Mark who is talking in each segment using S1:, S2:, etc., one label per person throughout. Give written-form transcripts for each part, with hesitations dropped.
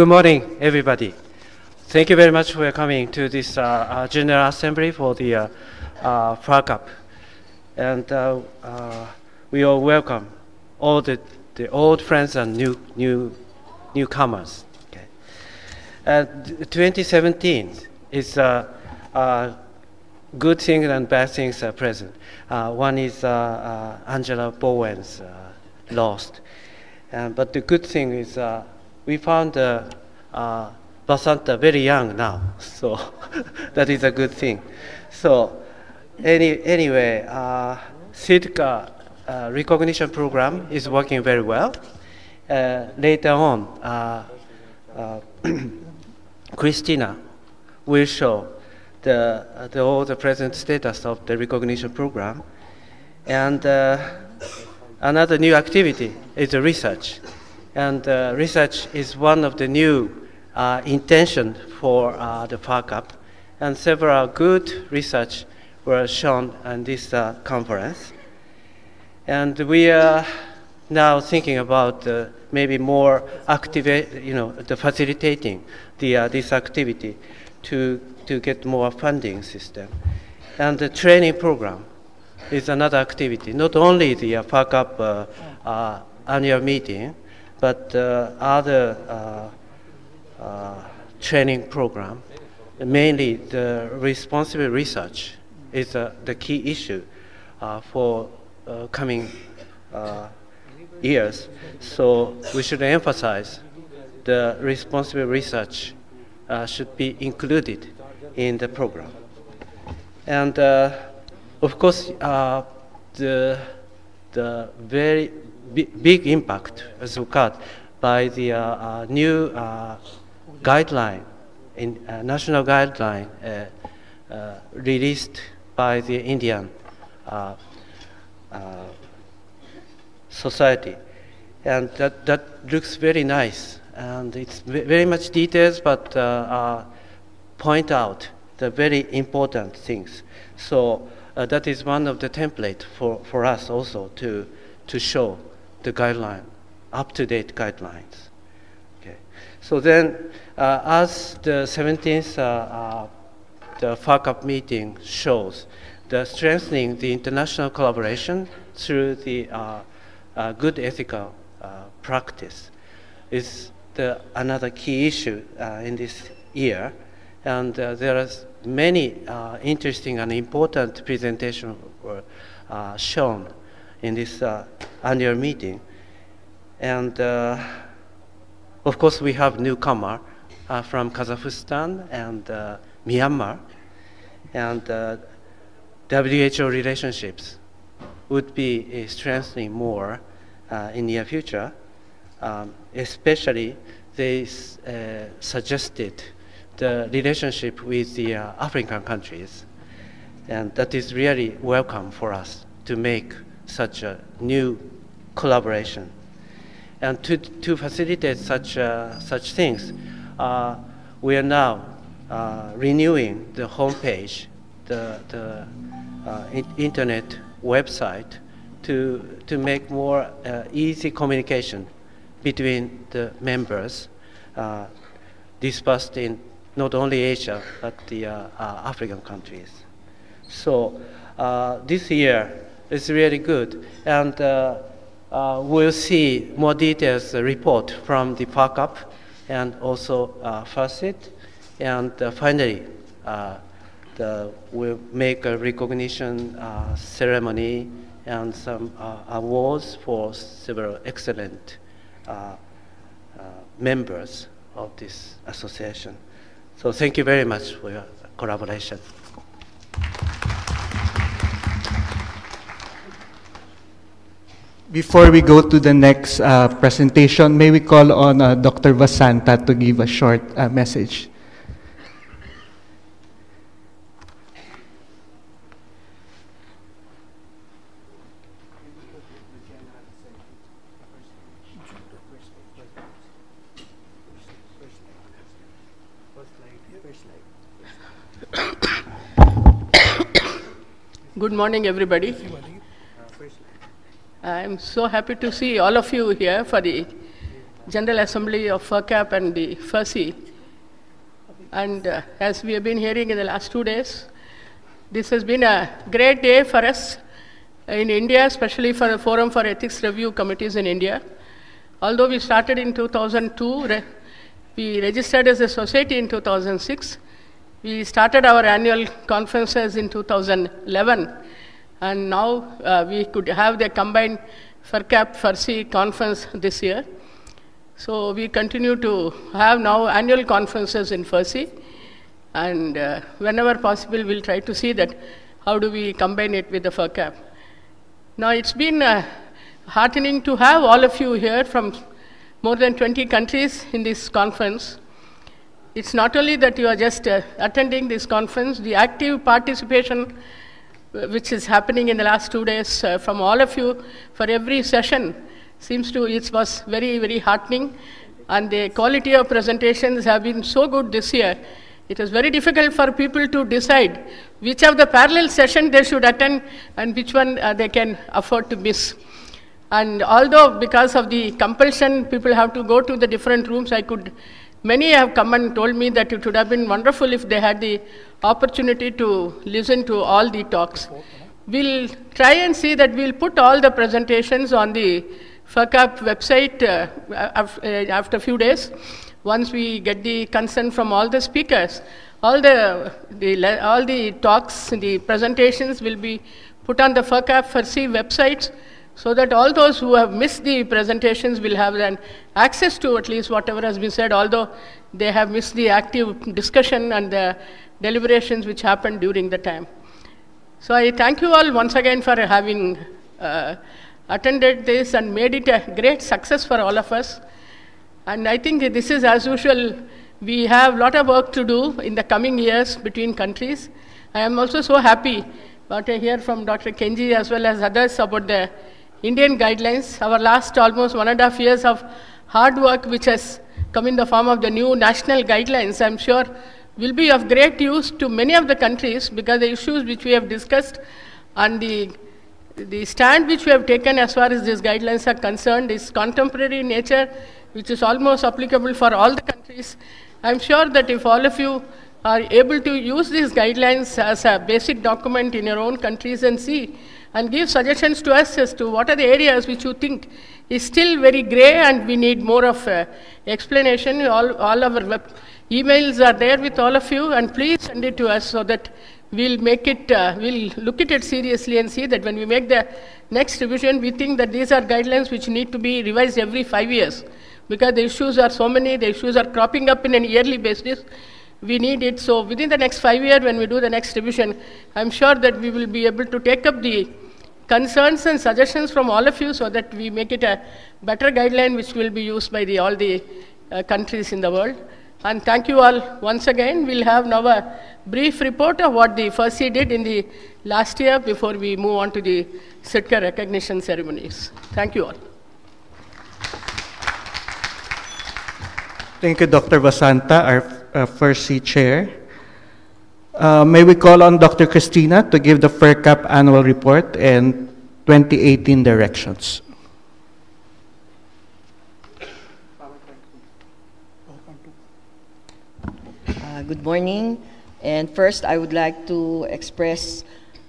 S1: Good morning, everybody. Thank you very much for coming to this General Assembly for the Fercap. And we all welcome all the old friends and newcomers. Okay. 2017 is good things and bad things are present. One is Angela Bowen's lost. But the good thing is we found Basanta very young now, so that is a good thing. So anyway, CIDCA recognition program is working very well. Later on, Christina will show all the present status of the recognition program. And another new activity is the research. And research is one of the new intention for the Fercap. And several good research were shown in this conference. And we are now thinking about maybe more facilitating this activity to get more funding system. And the training program is another activity, not only the Fercap annual meeting, but other training program. Mainly the responsible research is the key issue for coming years. So we should emphasize the responsible research should be included in the program. And of course, the very big impact is occurred by the new guideline, national guideline released by the Indian society. And that looks very nice. And it's very much details, but point out the very important things. So that is one of the templates for us also to show the guideline, up-to-date guidelines. Okay. So then, as the 17th the Fercap meeting shows, the strengthening the international collaboration through the good ethical practice is another key issue in this year. And there are many interesting and important presentations were shown in this annual meeting. And of course, we have newcomer from Kazakhstan and Myanmar. And WHO relationships would be strengthening more in the near future. Especially, they suggested the relationship with the African countries. And that is really welcome for us to make such a new collaboration. And to facilitate such things, we are now renewing the homepage, the internet website, to make more easy communication between the members dispersed in not only Asia, but the African countries. So this year is really good. And we'll see more details report from the Fercap and also FERCI. And finally, we'll make a recognition ceremony and some awards for several excellent members of this association. So thank you very much for your collaboration.
S2: Before we go to the next presentation, may we call on Dr. Vasanta to give a short message.
S3: Good morning, everybody. I'm so happy to see all of you here for the General Assembly of FERCap and the FERCI. And as we have been hearing in the last 2 days, this has been a great day for us in India, especially for the Forum for Ethics Review Committees in India. Although we started in 2002, we registered as a society in 2006. We started our annual conferences in 2011, and now we could have the combined FERCap FERCI conference this year. So we continue to have now annual conferences in FERCI, and whenever possible, we'll try to see that how do we combine it with the FERCap. Now it's been heartening to have all of you here from more than 20 countries in this conference. It's not only that you are just attending this conference, the active participation which is happening in the last 2 days from all of you for every session it was very, very heartening, and the quality of presentations have been so good this year. It was very difficult for people to decide which of the parallel sessions they should attend and which one they can afford to miss. And although because of the compulsion, people have to go to the different rooms, many have come and told me that it would have been wonderful if they had the opportunity to listen to all the talks. We'll try and see that we'll put all the presentations on the FERCap website after a few days. Once we get the consent from all the speakers, all the talks, the presentations will be put on the FERCap FERCI websites, so that all those who have missed the presentations will have then access to at least whatever has been said, although they have missed the active discussion and the deliberations which happened during the time. So I thank you all once again for having attended this and made it a great success for all of us. And I think this is, as usual, we have a lot of work to do in the coming years between countries. I am also so happy what I hear from Dr. Kenji as well as others about the Indian guidelines. Our last almost 1.5 years of hard work, which has come in the form of the new national guidelines, I'm sure will be of great use to many of the countries, because the issues which we have discussed and the stand which we have taken as far as these guidelines are concerned is contemporary in nature, which is almost applicable for all the countries. I'm sure that if all of you are able to use these guidelines as a basic document in your own countries and see and give suggestions to us as to what are the areas which you think is still very gray and we need more of explanation. All our emails are there with all of you, and please send it to us so that we'll make it, we'll look at it seriously and see that when we make the next revision, we think that these are guidelines which need to be revised every 5 years, because the issues are so many, the issues are cropping up in a yearly basis. We need it. So within the next 5 years, when we do the next revision, I'm sure that we will be able to take up the concerns and suggestions from all of you so that we make it a better guideline which will be used by all the countries in the world. And thank you all once again. We'll have now a brief report of what the FERCI did in the last year before we move on to the Sitka recognition ceremonies. Thank you all.
S2: Thank you, Dr. Vasanta, our FERCI chair. May we call on Dr. Christina to give the FERCap annual report and 2018 directions.
S4: Good morning. And first, I would like to express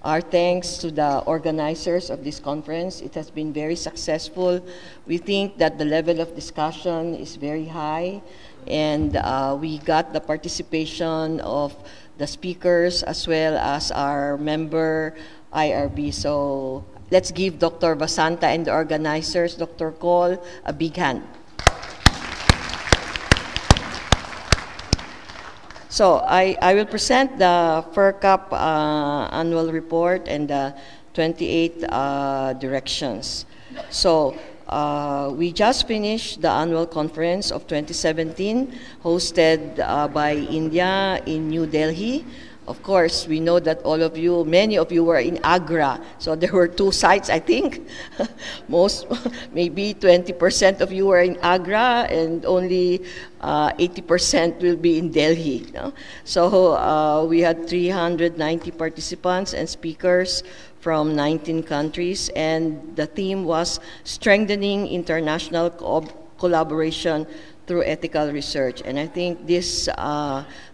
S4: our thanks to the organizers of this conference. It has been very successful. We think that the level of discussion is very high, and we got the participation of the speakers as well as our member IRB. So let's give Dr. Vasanta and the organizers, Dr. Cole, a big hand. So I will present the FERCap annual report and the 28 directions. So we just finished the annual conference of 2017, hosted by India in New Delhi. Of course, we know that all of you, many of you were in Agra. So there were 2 sites, I think. Maybe 20% of you were in Agra, and only 80% will be in Delhi. No? So we had 390 participants and speakers from 19 countries, and the theme was strengthening international collaboration through ethical research. And I think this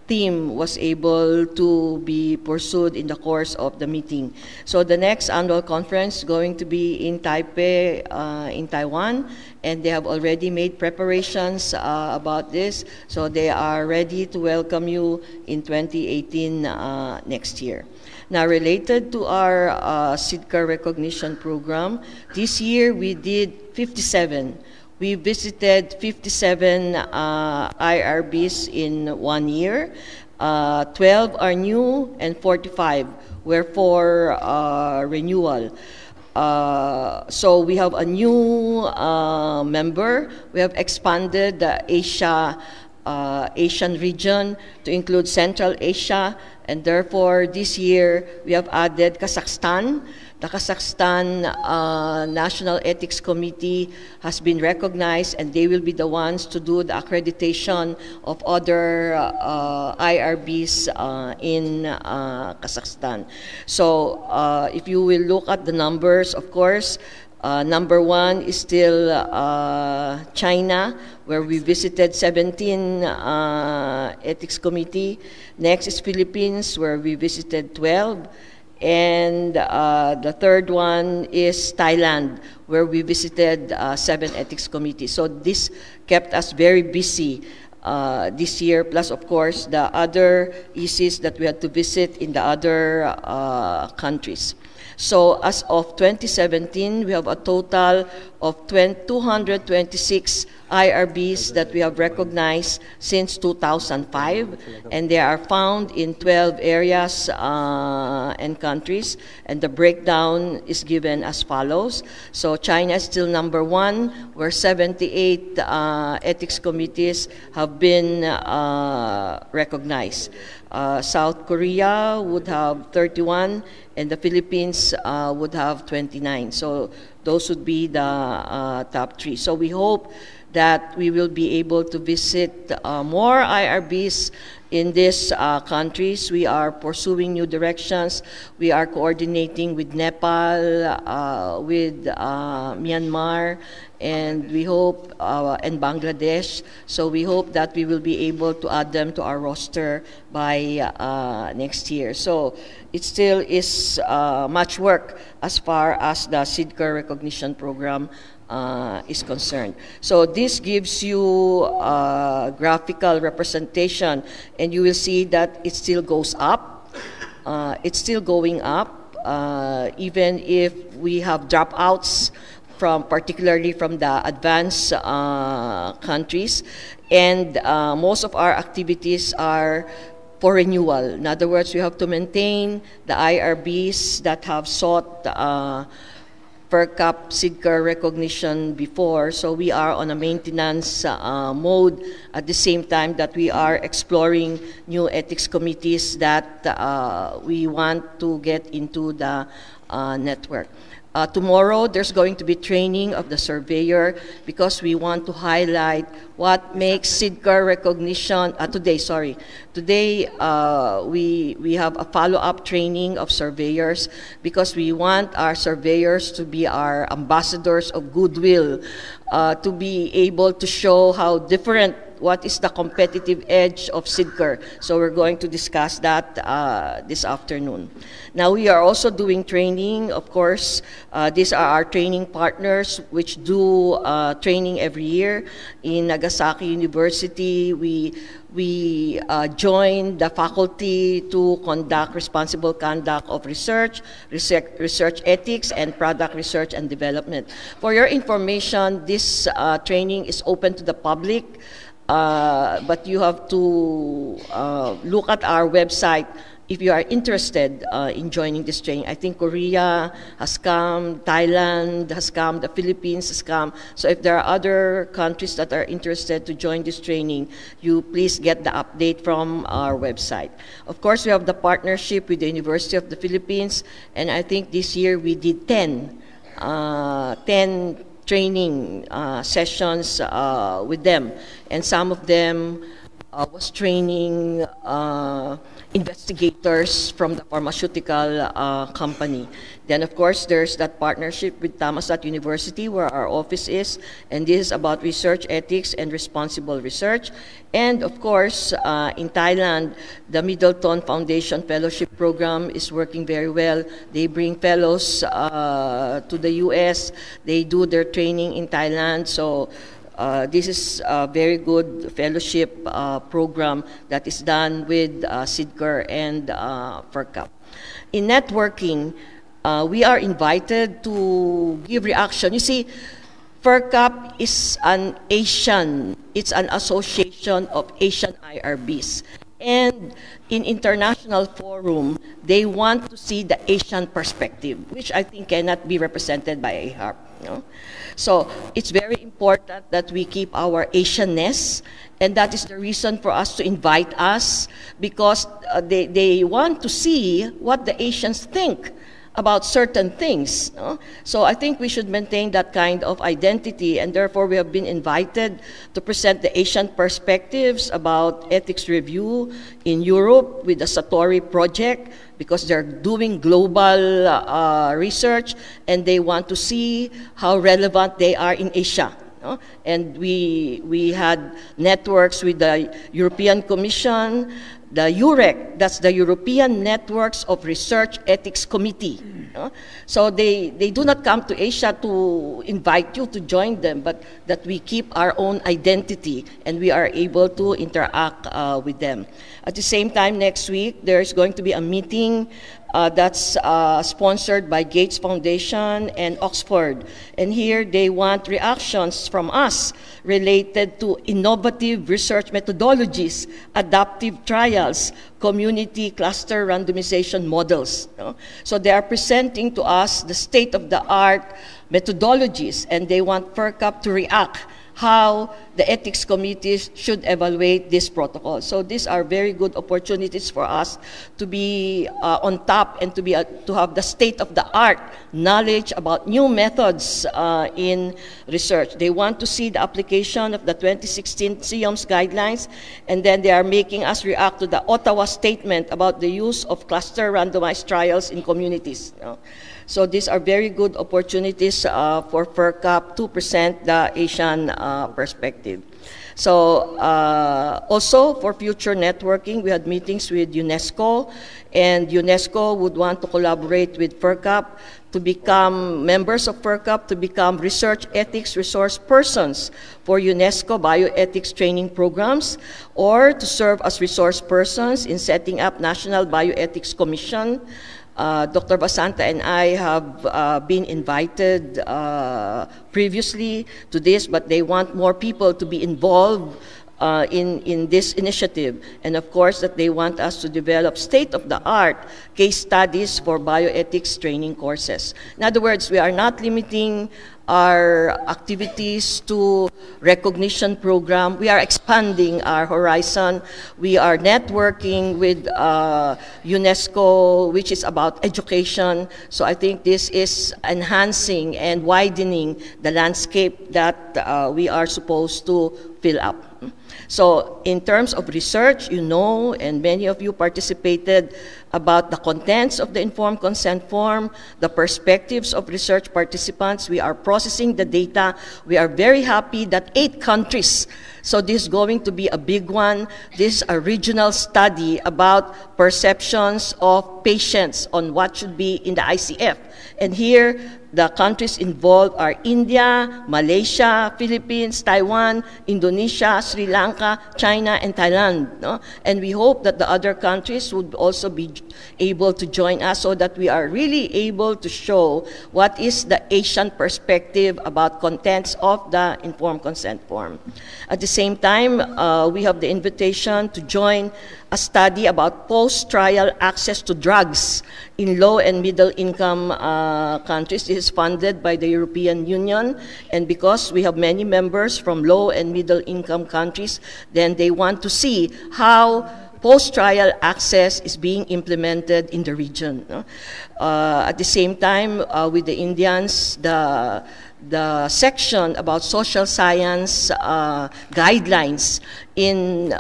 S4: theme was able to be pursued in the course of the meeting. So the next annual conference is going to be in Taipei, in Taiwan, and they have already made preparations about this. So they are ready to welcome you in 2018 next year. Now, related to our SIDCA recognition program, this year we did 57. We visited 57 IRBs in 1 year. 12 are new and 45 were for renewal. So we have a new member. We have expanded the Asian region to include Central Asia, and therefore this year we have added Kazakhstan. The Kazakhstan National Ethics Committee has been recognized, and they will be the ones to do the accreditation of other IRBs in Kazakhstan. So if you will look at the numbers, of course, number one is still China, where we visited 17 ethics committee. Next is Philippines, where we visited 12. And the third one is Thailand, where we visited 7 ethics committees. So this kept us very busy this year, plus of course the other ECs that we had to visit in the other countries. So as of 2017, we have a total of 226 IRBs that we have recognized since 2005, and they are found in 12 areas and countries, and the breakdown is given as follows. So China is still number one, where 78 ethics committees have been recognized. South Korea would have 31, and the Philippines would have 29. So those would be the top 3. So we hope that we will be able to visit more IRBs in these countries. We are pursuing new directions. We are coordinating with Nepal, with Myanmar, and we hope, and Bangladesh. So we hope that we will be able to add them to our roster by next year. So it still is much work as far as the SIDCA recognition program is concerned. So this gives you a graphical representation, and you will see that it still goes up. It's still going up, even if we have dropouts from, particularly from the advanced countries, and most of our activities are for renewal. In other words, we have to maintain the IRBs that have sought Fercap SIDCA recognition before, so we are on a maintenance mode at the same time that we are exploring new ethics committees that we want to get into the network. Tomorrow, there's going to be training of the surveyor because we want to highlight what makes SIDCA recognition, today we have a follow-up training of surveyors because we want our surveyors to be our ambassadors of goodwill, to be able to show how different, what is the competitive edge of SIDCA. So we're going to discuss that this afternoon. Now we are also doing training. Of course, these are our training partners which do training every year. In Nagasaki University, we joined the faculty to conduct responsible conduct of research ethics, and product research and development. For your information, this training is open to the public. But you have to look at our website if you are interested in joining this training. I think Korea has come, Thailand has come, the Philippines has come. So if there are other countries that are interested to join this training, you please get the update from our website. Of course, we have the partnership with the University of the Philippines, and I think this year we did 10 training sessions with them, and some of them was training investigators from the pharmaceutical company. Then, of course, there's that partnership with Thammasat University, where our office is, and this is about research ethics and responsible research. And, of course, in Thailand, the Middleton Foundation Fellowship Program is working very well. They bring fellows to the U.S. They do their training in Thailand. So this is a very good fellowship program that is done with SIDCAR and Fercap. In networking, we are invited to give reaction. You see, Fercap is an it's an association of Asian IRBs. And in international forum, they want to see the Asian perspective, which I think cannot be represented by AIIMS. You know? So it's very important that we keep our Asianness, and that is the reason for us to invite us, because they want to see what the Asians think about certain things. No? So I think we should maintain that kind of identity, and therefore we have been invited to present the Asian perspectives about ethics review in Europe with the Satori project, because they're doing global research and they want to see how relevant they are in Asia. No? And we had networks with the European Commission, the EUREC, that's the European Networks of Research Ethics Committee. So they do not come to Asia to invite you to join them, but that we keep our own identity and we are able to interact with them. At the same time, next week, there's going to be a meeting that's sponsored by Gates Foundation and Oxford. And here they want reactions from us related to innovative research methodologies, adaptive trials, community cluster randomization models. So they are presenting to us the state-of-the-art methodologies, and they want FERCAP to react how the ethics committees should evaluate this protocol. So these are very good opportunities for us to be on top and to have the state-of-the-art knowledge about new methods in research. They want to see the application of the 2016 CIOMS guidelines, and then they are making us react to the Ottawa statement about the use of cluster randomized trials in communities. So these are very good opportunities for FERCAP to present the Asian perspective. So also for future networking, we had meetings with UNESCO, and UNESCO would want to collaborate with FERCAP to become members of FERCAP, to become research ethics resource persons for UNESCO bioethics training programs, or to serve as resource persons in setting up National Bioethics Commission. Dr. Basanta and I have been invited previously to this, but they want more people to be involved in this initiative. And of course, that they want us to develop state-of-the-art case studies for bioethics training courses. In other words, we are not limiting our activities to recognition program. We are expanding our horizon. We are networking with UNESCO, which is about education. So I think this is enhancing and widening the landscape that we are supposed to fill up. So in terms of research, you know, and many of you participated about the contents of the informed consent form, the perspectives of research participants. We are processing the data. We are very happy that 8 countries, so this is going to be a big one. This is a regional study about perceptions of patients on what should be in the ICF. And here, the countries involved are India, Malaysia, Philippines, Taiwan, Indonesia, Sri Lanka, China, and Thailand. No? And we hope that the other countries would also be able to join us, so that we are really able to show what is the Asian perspective about contents of the informed consent form. At the same time, we have the invitation to join a study about post-trial access to drugs in low and middle-income countries. This is funded by the European Union, and because we have many members from low and middle-income countries, then they want to see how post-trial access is being implemented in the region. At the same time, with the Indians, the section about social science guidelines in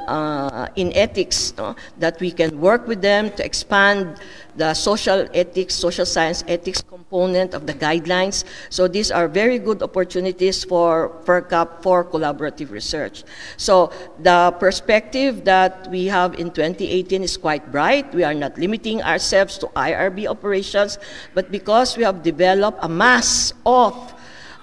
S4: ethics, no? That we can work with them to expand the social ethics, social science ethics component of the guidelines. So these are very good opportunities for FERCAP for collaborative research. So the perspective that we have in 2018 is quite bright. We are not limiting ourselves to IRB operations, but because we have developed a mass of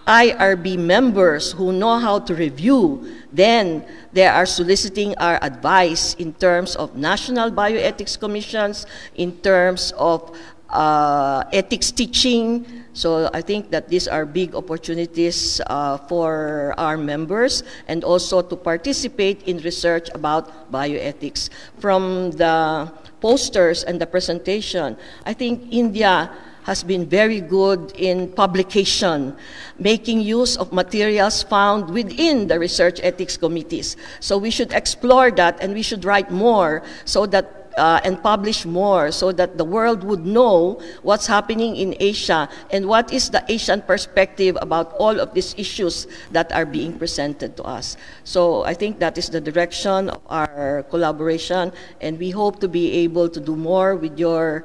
S4: IRB members who know how to review, then they are soliciting our advice in terms of national bioethics commissions, in terms of ethics teaching. So I think that these are big opportunities for our members, and also to participate in research about bioethics. From the posters and the presentation, I think India has been very good in publication, making use of materials found within the research ethics committees. So we should explore that, and we should write more so that and publish more, so that the world would know what's happening in Asia and what is the Asian perspective about all of these issues that are being presented to us. So I think that is the direction of our collaboration, and we hope to be able to do more with your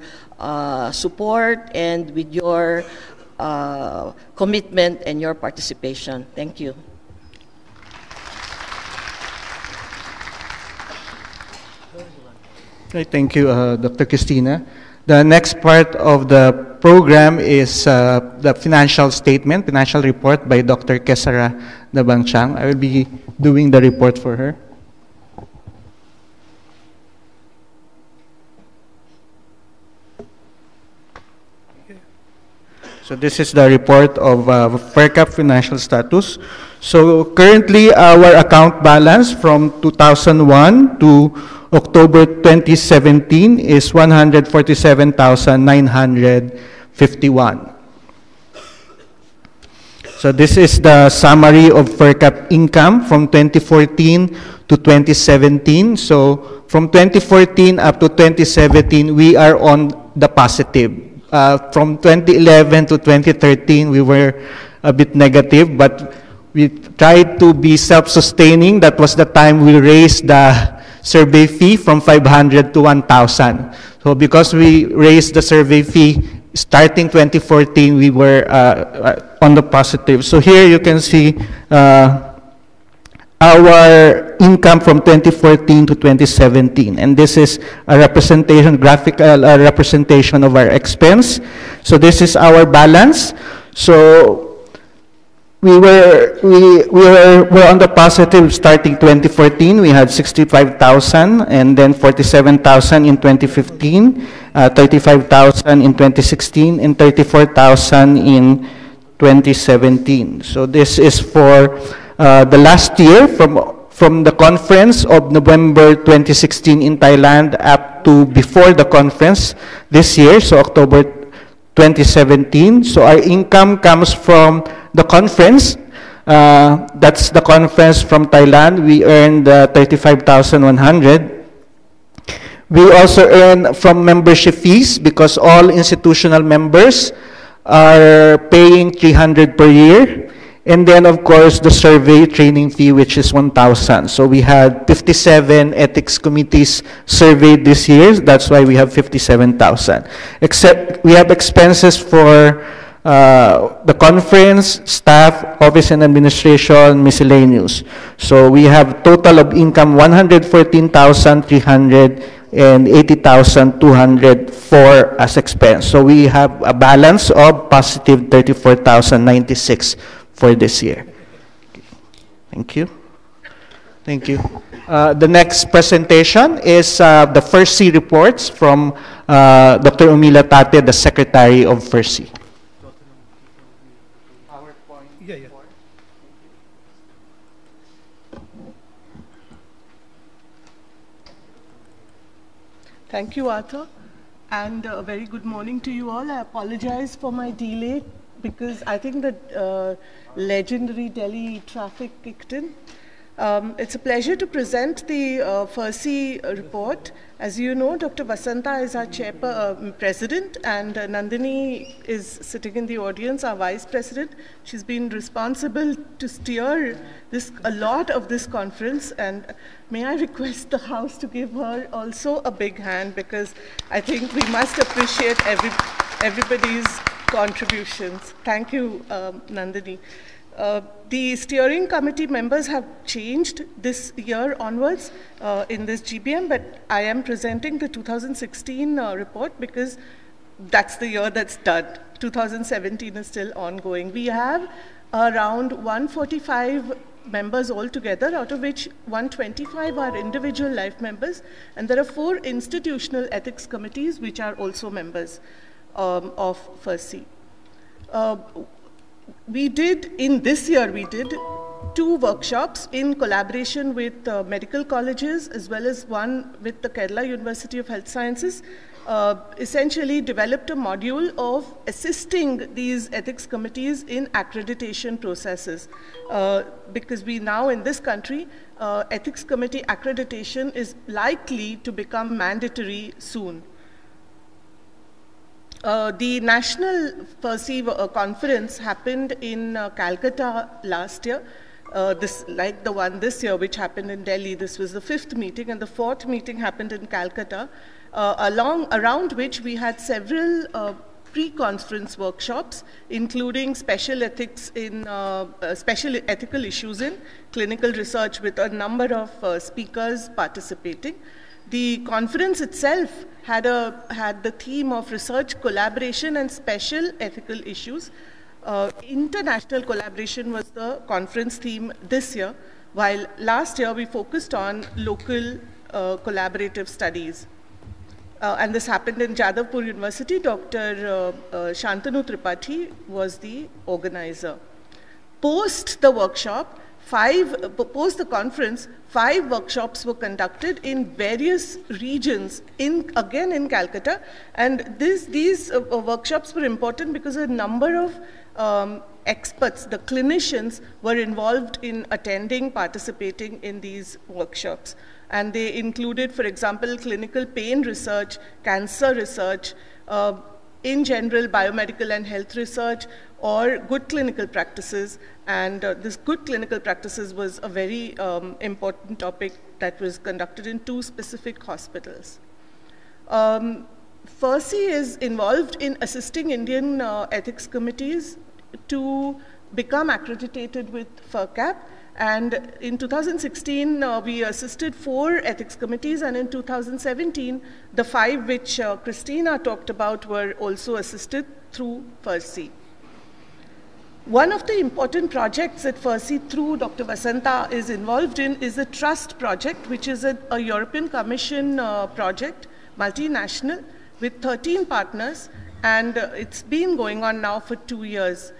S4: support and with your commitment and your participation. Thank you.
S2: Okay, thank you, Dr. Cristina. The next part of the program is the financial statement, financial report by Dr. Kesara Dabangchang. I will be doing the report for her. So this is the report of FERCAP financial status. So currently our account balance from 2001 to October 2017 is 147,951. So this is the summary of FERCAP income from 2014 to 2017. So from 2014 up to 2017, we are on the positive. From 2011 to 2013, we were a bit negative, but we tried to be self-sustaining. That was the time we raised the survey fee from 500 to 1,000. So because we raised the survey fee starting 2014, we were on the positive. So here you can see our income from 2014 to 2017, and this is a representation, graphical representation of our expense. So this is our balance. So we were on the positive starting 2014. We had 65,000, and then 47,000 in 2015, 35,000 in 2016, and 34,000 in 2017. So this is for the last year, from the conference of November 2016 in Thailand up to before the conference this year, so October 2017. So our income comes from the conference. That's the conference from Thailand. We earned 35,100. We also earn from membership fees, because all institutional members are paying 300 per year. And then, of course, the survey training fee, which is 1,000. So we had 57 ethics committees surveyed this year. That's why we have 57,000. Except we have expenses for the conference, staff, office and administration, miscellaneous. So we have total of income 114,300 and 80,204 as expense. So we have a balance of positive 34,096 for this year. Thank you. Thank you. The next presentation is the FERCI reports from Dr. Umila Tate, the Secretary of FERCI.
S5: Thank you, Arthur, and a very good morning to you all. I apologize for my delay because I think the legendary Delhi traffic kicked in. It's a pleasure to present the FERCI report. As you know, Dr. Vasanta is our president, and Nandini is sitting in the audience, our vice president. She's been responsible to steer a lot of this conference, and may I request the House to give her also a big hand, because I think we must appreciate everybody's contributions. Thank you, Nandini. The steering committee members have changed this year onwards in this GBM, but I am presenting the 2016 report because that's the year that's done. 2017 is still ongoing. We have around 145 members altogether, out of which 125 are individual life members, and there are 4 institutional ethics committees which are also members of FERCI. This year we did 2 workshops in collaboration with medical colleges, as well as one with the Kerala University of Health Sciences. Essentially developed a module of assisting these ethics committees in accreditation processes. Because we now in this country, ethics committee accreditation is likely to become mandatory soon. The National FERCI conference happened in Calcutta last year, like the one this year, which happened in Delhi. This was the 5th meeting, and the 4th meeting happened in Calcutta, around which we had several pre-conference workshops, including special ethics in special ethical issues in clinical research, with a number of speakers participating. The conference itself had the theme of research collaboration and special ethical issues. International collaboration was the conference theme this year, while last year we focused on local collaborative studies. And this happened in Jadavpur University. Dr. Shantanu Tripathi was the organizer. Post the workshop, post the conference, 5 workshops were conducted in various regions, again in Calcutta. And these workshops were important because a number of experts, the clinicians, were involved in attending, participating in these workshops. And they included, for example, clinical pain research, cancer research, in general, biomedical and health research, or good clinical practices. And this good clinical practices was a very important topic that was conducted in 2 specific hospitals. FERCI is involved in assisting Indian ethics committees to become accredited with FERCap. And in 2016, we assisted 4 ethics committees, and in 2017, the 5 which Christina talked about were also assisted through FERCI. One of the important projects that FERCI, through Dr. Vasanta, is involved in is the Trust project, which is a European Commission project, multinational, with 13 partners, and it's been going on now for 2 years.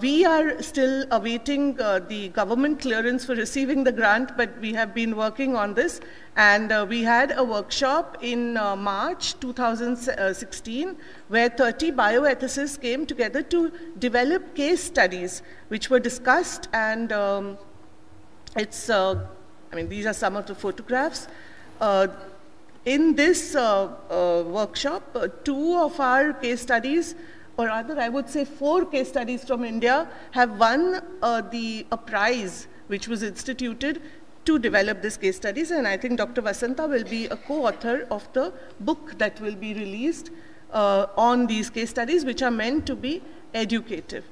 S5: We are still awaiting the government clearance for receiving the grant, but we have been working on this. And we had a workshop in March 2016, where 30 bioethicists came together to develop case studies, which were discussed. And these are some of the photographs. In this workshop, 2 of our case studies, or rather I would say 4 case studies from India, have won a prize which was instituted to develop these case studies. And I think Dr. Vasanta will be a co-author of the book that will be released on these case studies, which are meant to be educative.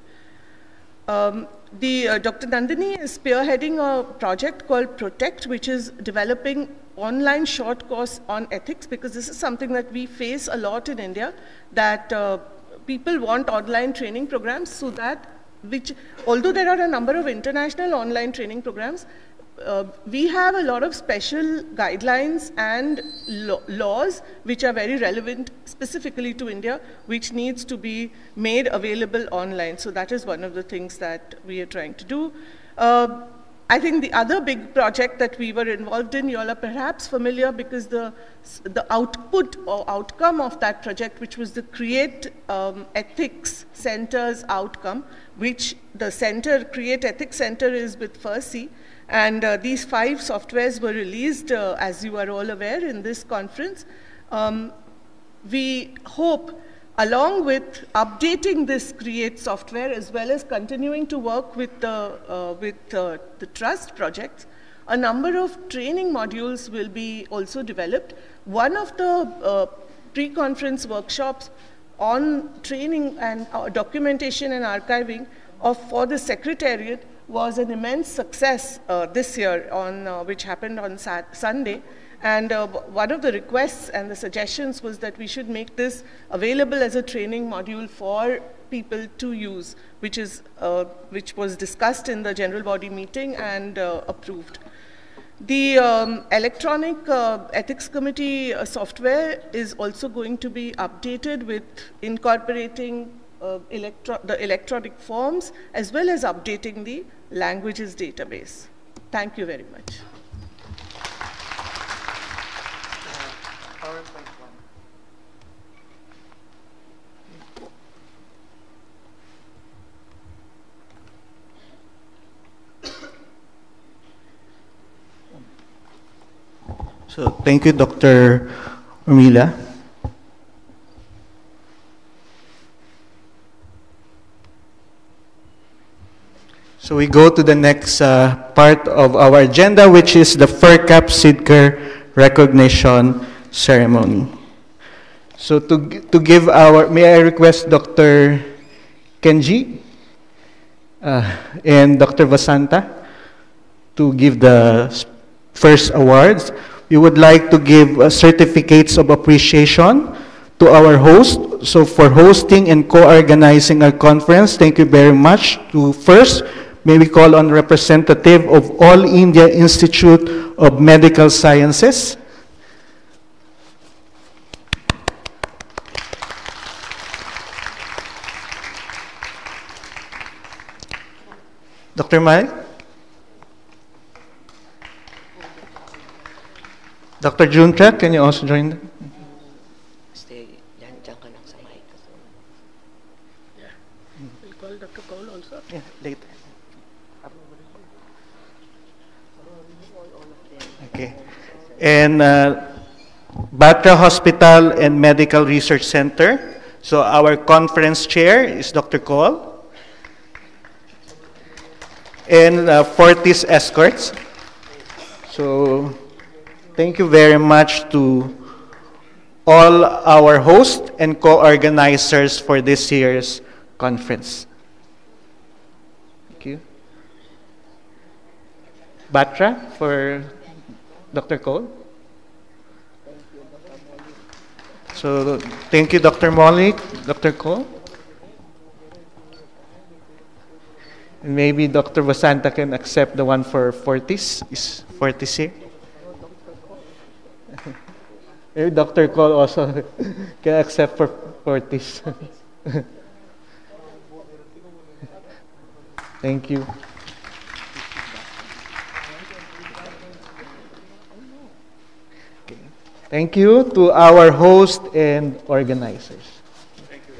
S5: Dr. Nandini is spearheading a project called Protect, which is developing online short course on ethics, because this is something that we face a lot in India, that people want online training programs, so that, although there are a number of international online training programs, we have a lot of special guidelines and laws which are very relevant specifically to India, which needs to be made available online. So that is one of the things that we are trying to do. I think the other big project that we were involved in, you all are perhaps familiar because the output or outcome of that project, which was the Create Ethics Center's outcome, which the center, Create Ethics Center, is with FERCI. And these 5 softwares were released, as you are all aware, in this conference. We hope, along with updating this Create software, as well as continuing to work with the Trust projects, a number of training modules will be also developed. One of the pre-conference workshops on training and documentation and archiving for the Secretariat was an immense success this year, which happened on Sunday. And one of the requests and the suggestions was that we should make this available as a training module for people to use, which was discussed in the general body meeting and approved. The electronic ethics committee software is also going to be updated with incorporating the electronic forms, as well as updating the languages database. Thank you very much.
S2: So thank you, Dr. Urmila. So we go to the next part of our agenda, which is the Fercap Seedcare Recognition Ceremony. So to give may I request Dr. Kenji and Dr. Vasanta to give the first awards. We would like to give certificates of appreciation to our host. So for hosting and co-organizing our conference, thank you very much. First, may we call on representative of All India Institute of Medical Sciences. Dr. Mai? Dr. Juntra, can you also join?
S4: Stay, dyan ka lang sa mic.
S3: Yeah. We'll call Dr. Kaul also.
S2: Yeah, later. Okay. And Batra Hospital and Medical Research Center. So our conference chair is Dr. Kaul. And Fortis Escorts. So thank you very much to all our hosts and co-organizers for this year's conference. Thank you. Batra for Dr. Cole. So thank you, Dr. Molly, Dr. Cole. And maybe Dr. Vasanta can accept the one for Fortis. Is Fortis here? Maybe Dr. Cole also can accept for Fortis. Thank you. Okay. Thank you to our host and organizers. Thank you.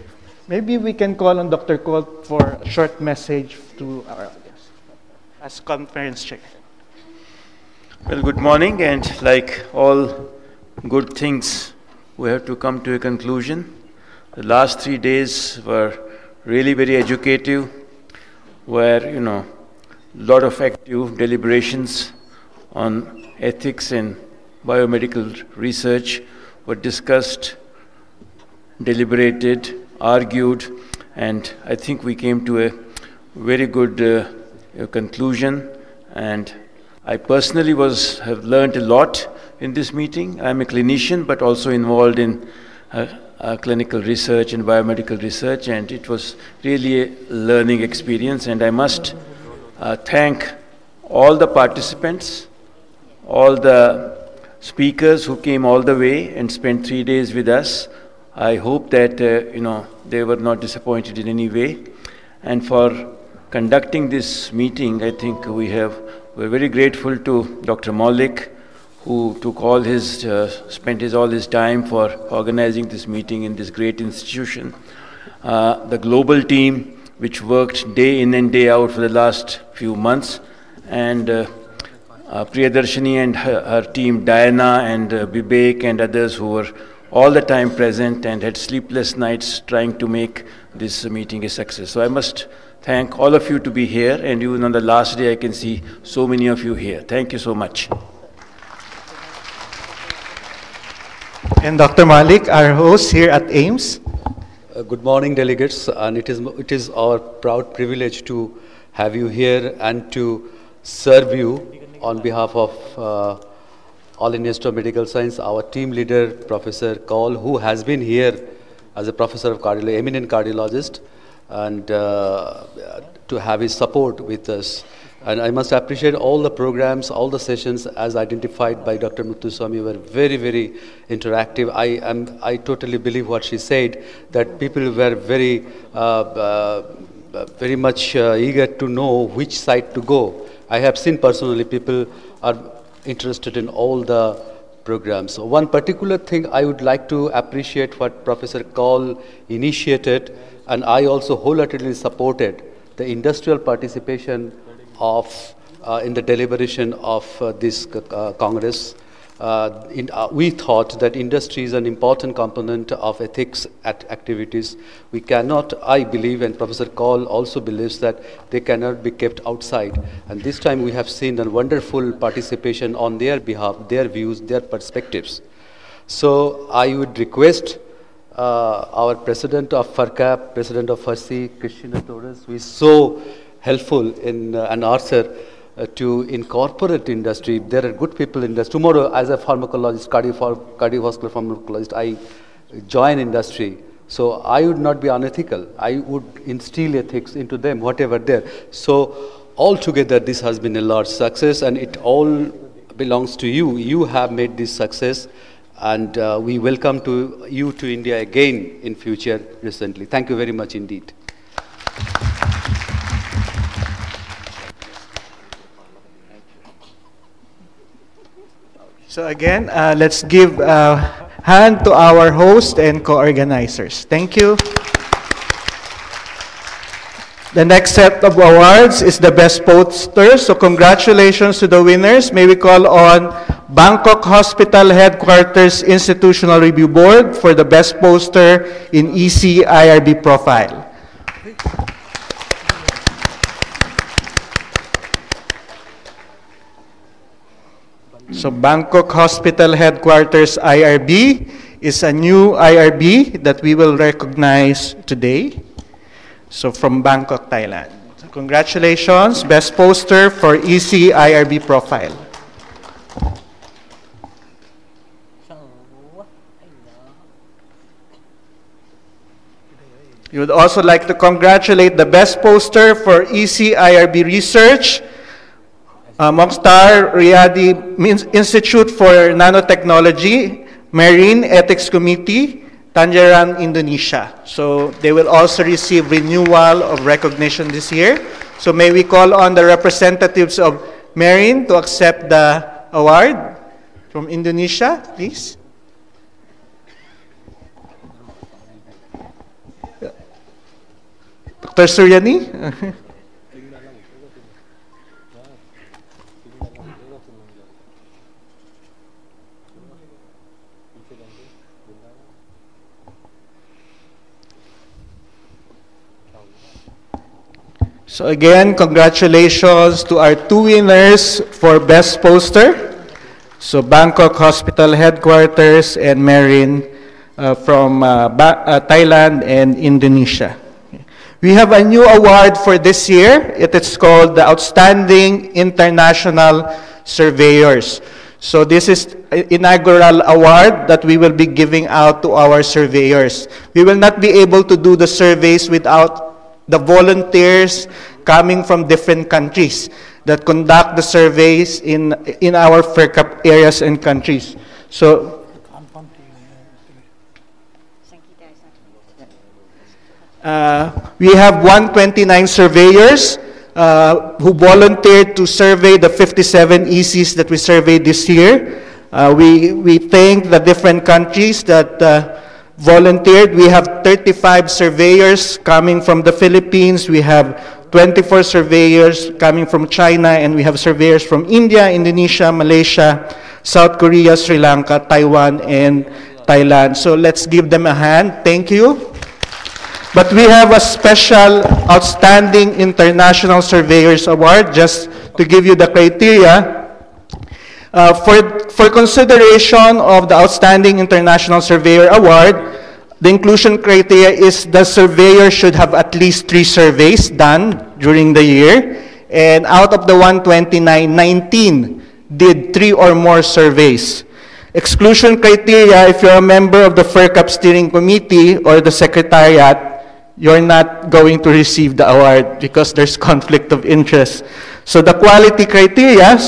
S2: Maybe we can call on Dr. Cole for a short message to our audience as conference chair.
S6: Well, good morning, and like all good things, we have to come to a conclusion. The last 3 days were really very educative, where, a lot of active deliberations on ethics in biomedical research were discussed, deliberated, argued, and I think we came to a very good conclusion. And I personally have learned a lot in this meeting. I'm a clinician, but also involved in clinical research and biomedical research, and it was really a learning experience. And I must thank all the participants, all the speakers who came all the way and spent 3 days with us. I hope that they were not disappointed in any way. And for conducting this meeting, I think we have we're very grateful to Dr. Maulik, who took all his, spent all his time for organizing this meeting in this great institution. The global team, which worked day in and day out for the last few months, and Priyadarshini and her team, Diana and Vivek and others who were all the time present and had sleepless nights trying to make this meeting a success. So I must thank all of you to be here, and even on the last day I can see so many of you here. Thank you so much.
S2: And Dr. Malik, our host here at AIIMS.
S7: Good morning, delegates, and it is our proud privilege to have you here and to serve you on behalf of All India Institute of Medical Science, our team leader, Professor Kaul, who has been here as a professor of cardiology, eminent cardiologist, and to have his support with us. And I must appreciate all the programs, all the sessions as identified by Dr. Muthuswamy were very, very interactive. I totally believe what she said, that people were very, very much eager to know which side to go. I have seen personally people are interested in all the programs. So one particular thing I would like to appreciate what Professor Kaul initiated, and I also wholeheartedly supported the industrial participation of in the deliberation of this Congress. We thought that industry is an important component of ethics activities. We cannot, I believe, and Professor Kaul also believes, that they cannot be kept outside. And this time we have seen a wonderful participation on their behalf, their views, their perspectives. So I would request our President of Fercap, President of FERCI, Christina Torres, who is so helpful in an author to incorporate industry. There are good people in this. Tomorrow, as a pharmacologist, cardiovascular pharmacologist, I join industry. So I would not be unethical. I would instill ethics into them, whatever there. So altogether, this has been a large success, and it all belongs to you. You have made this success, and we welcome you to India again in future recently. Thank you very much indeed.
S2: So again, let's give a hand to our host and co-organizers. Thank you. The next set of awards is the Best Poster. So congratulations to the winners. May we call on Bangkok Hospital Headquarters Institutional Review Board for the Best Poster in EC IRB Profile. So Bangkok Hospital Headquarters IRB is a new IRB that we will recognize today. So from Bangkok, Thailand. So congratulations, Best Poster for EC IRB Profile. We would also like to congratulate the Best Poster for EC IRB Research, Mokhtar Riyadi Institute for Nanotechnology, Marine Ethics Committee, Tangerang, Indonesia. So they will also receive renewal of recognition this year. So may we call on the representatives of Marine to accept the award from Indonesia, please. Dr. Suryani. So again, congratulations to our two winners for Best Poster. So Bangkok Hospital Headquarters and Marine from Thailand and Indonesia. We have a new award for this year. It is called the Outstanding International Surveyors. So this is an inaugural award that we will be giving out to our surveyors. We will not be able to do the surveys without the volunteers coming from different countries that conduct the surveys in our Fercap areas and countries. So we have 129 surveyors who volunteered to survey the 57 ECs that we surveyed this year. We thank the different countries that volunteered. We have 35 surveyors coming from the Philippines. We have 24 surveyors coming from China, and we have surveyors from India, Indonesia, Malaysia, South Korea, Sri Lanka, Taiwan, and Thailand. So let's give them a hand. Thank you. But we have a special Outstanding International Surveyors Award, just to give you the criteria. For consideration of the Outstanding International Surveyor Award, the inclusion criteria is the surveyor should have at least 3 surveys done during the year. And out of the 129, 19 did 3 or more surveys. Exclusion criteria, if you're a member of the FERCAP steering committee or the secretariat, you're not going to receive the award because there's conflict of interest. So the quality criteria,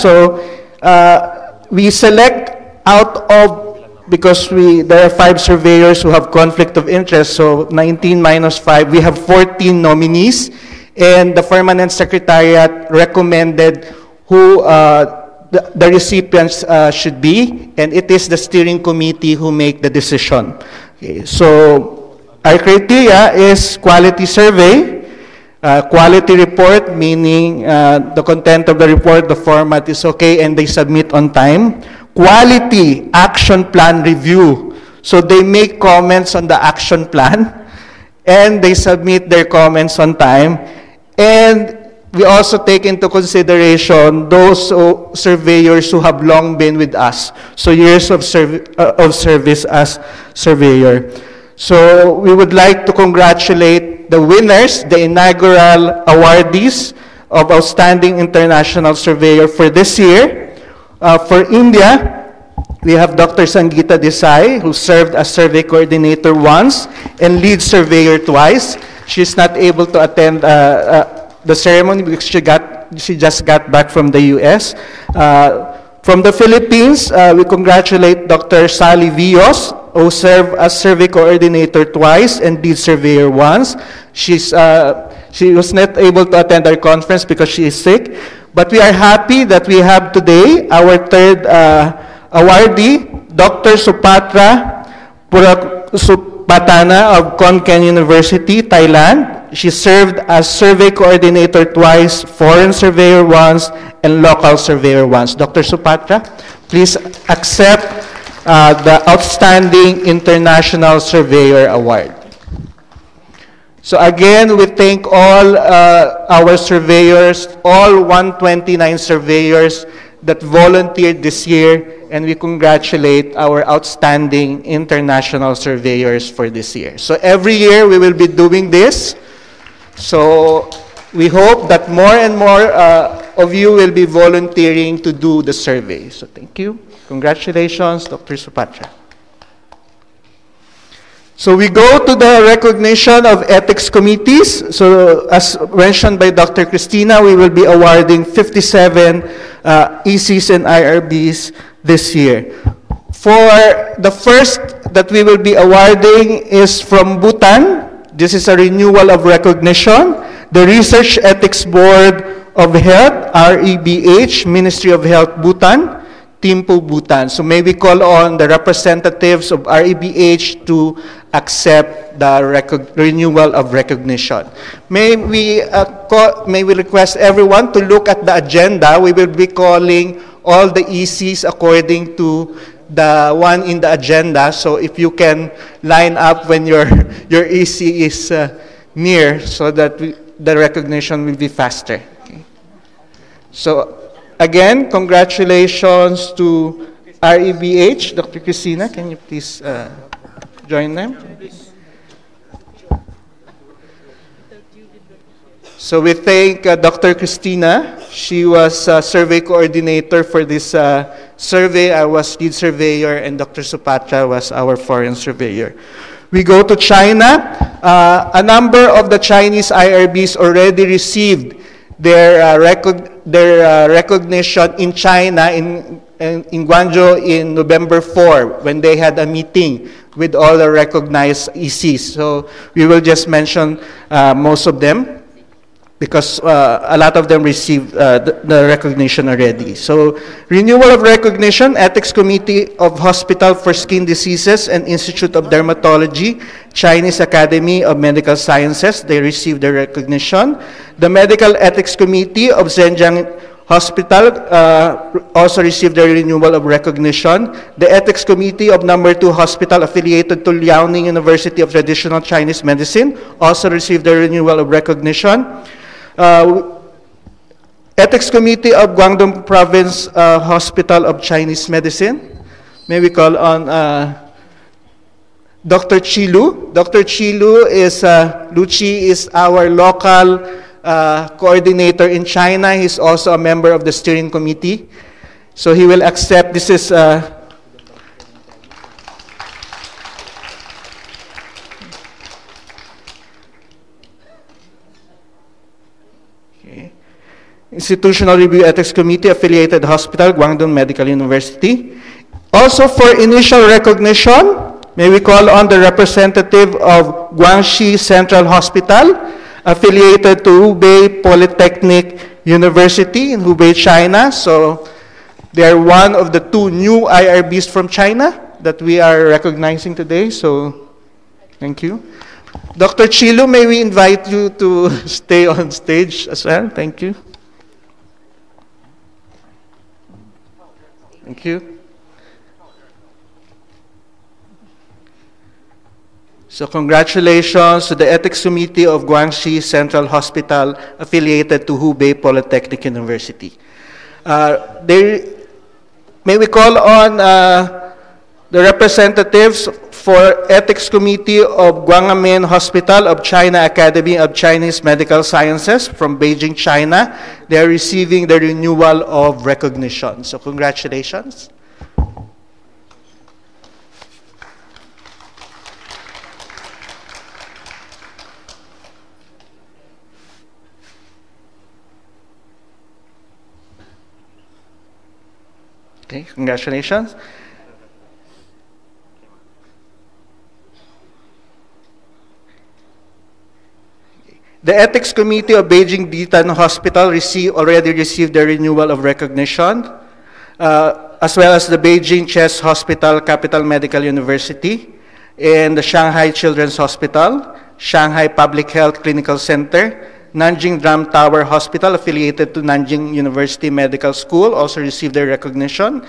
S2: we select out of, because there are 5 surveyors who have conflict of interest, so 19 minus 5, we have 14 nominees, and the permanent secretariat recommended who the recipients should be, and it is the steering committee who make the decision. Okay, so our criteria is quality survey, quality report, meaning the content of the report, the format is okay, and they submit on time. Quality action plan review. So they make comments on the action plan, and they submit their comments on time. And we also take into consideration those surveyors who have long been with us, so years of service as surveyor. So we would like to congratulate the winners, the inaugural awardees of Outstanding International Surveyor for this year. For India, we have Dr. Sangeeta Desai, who served as survey coordinator once and lead surveyor twice. She's not able to attend the ceremony because she just got back from the US. From the Philippines, we congratulate Dr. Sally Villos, who served as survey coordinator twice and lead surveyor once. She was not able to attend our conference because she is sick. But we are happy that we have today our 3rd awardee, Dr. Supatra Supatana of Khon Kaen University, Thailand. She served as survey coordinator twice, foreign surveyor once, and local surveyor once. Dr. Supatra, please accept the Outstanding International Surveyor Award. So again, we thank all our surveyors, all 129 surveyors that volunteered this year, and we congratulate our outstanding international surveyors for this year. So every year we will be doing this. So we hope that more and more of you will be volunteering to do the survey. So thank you. Congratulations, Dr. Supatra. So we go to the recognition of ethics committees. So as mentioned by Dr. Cristina, we will be awarding 57 ECs and IRBs this year. For the first that we will be awarding is from Bhutan. This is a renewal of recognition. The Research Ethics Board of Health, REBH, Ministry of Health, Bhutan. Thimphu, Bhutan. So may we call on the representatives of REBH to accept the renewal of recognition. May we request everyone to look at the agenda. We will be calling all the ECs according to the one in the agenda. So if you can line up when your EC is near, so that the recognition will be faster. Okay. So again, congratulations to REBH. Dr. Cristina, can you please join them? So we thank Dr. Cristina. She was survey coordinator for this survey. I was lead surveyor, and Dr. Supatra was our foreign surveyor. We go to China. A number of the Chinese IRBs already received their recognition in China, in Guangzhou in November 4, when they had a meeting with all the recognized ECs. So we will just mention most of them. because a lot of them received the recognition already. So, renewal of recognition, Ethics Committee of Hospital for Skin Diseases and Institute of Dermatology, Chinese Academy of Medical Sciences, they received the recognition. The Medical Ethics Committee of Zhenjiang Hospital also received the renewal of recognition. The Ethics Committee of No. 2 Hospital affiliated to Liaoning University of Traditional Chinese Medicine also received the renewal of recognition. Ethics Committee of Guangdong Province Hospital of Chinese Medicine. May we call on Dr. Chi Lu. Dr. Chi Lu is, Lu Chi is our local coordinator in China. He's also a member of the steering committee. So he will accept, this is Institutional Review Ethics Committee, Affiliated Hospital, Guangdong Medical University. Also for initial recognition, may we call on the representative of Guangxi Central Hospital, affiliated to Hubei Polytechnic University in Hubei, China. So they are one of the 2 new IRBs from China that we are recognizing today. So thank you. Dr. Chilu, may we invite you to stay on stage as well? Thank you. Thank you. So congratulations to the Ethics Committee of Guangxi Central Hospital affiliated to Hubei Polytechnic University. May we call on the representatives for Ethics Committee of Guangamen Hospital of China Academy of Chinese Medical Sciences from Beijing, China. They are receiving the renewal of recognition. So congratulations. Okay, congratulations. The Ethics Committee of Beijing Ditan Hospital already received the renewal of recognition, as well as the Beijing Chest Hospital, Capital Medical University, and the Shanghai Children's Hospital, Shanghai Public Health Clinical Center, Nanjing Drum Tower Hospital, affiliated to Nanjing University Medical School, also received their recognition,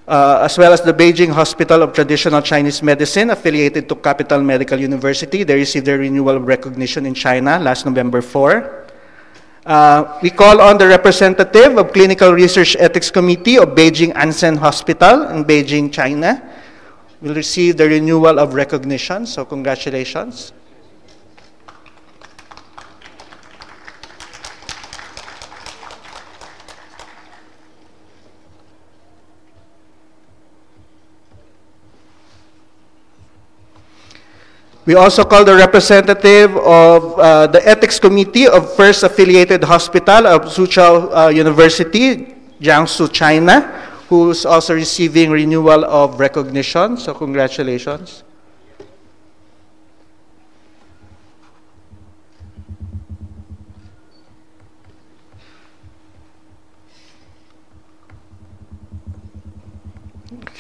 S2: as well as the Beijing Hospital of Traditional Chinese Medicine, affiliated to Capital Medical University. They received their renewal of recognition in China last November 4. We call on the representative of Clinical Research Ethics Committee of Beijing Ansen Hospital in Beijing, China. Will receive the renewal of recognition, so congratulations. We also call the representative of the Ethics Committee of First Affiliated Hospital of Suzhou University, Jiangsu, China, who is also receiving renewal of recognition. So congratulations.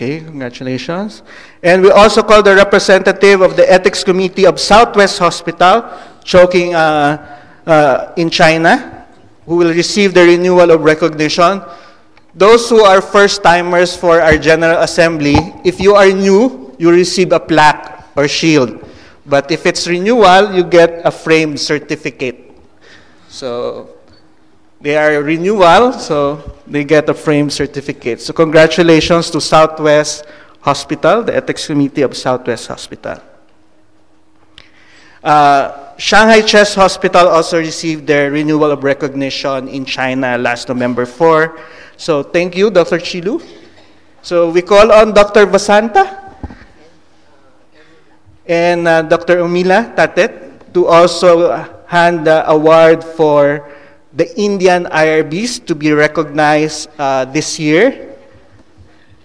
S2: Okay, congratulations. And we also call the representative of the Ethics Committee of Southwest Hospital, Chongqing in China, who will receive the renewal of recognition. Those who are first-timers for our General Assembly, if you are new, you receive a plaque or shield. But if it's renewal, you get a framed certificate. So they are renewal, so they get a framed certificate. So congratulations to Southwest Hospital, the Ethics Committee of Southwest Hospital. Shanghai Chest Hospital also received their renewal of recognition in China last November 4. So thank you, Dr. Chilu. So we call on Dr. Basanta and Dr. Umila Tatet to also hand the award for the Indian IRBs to be recognized this year.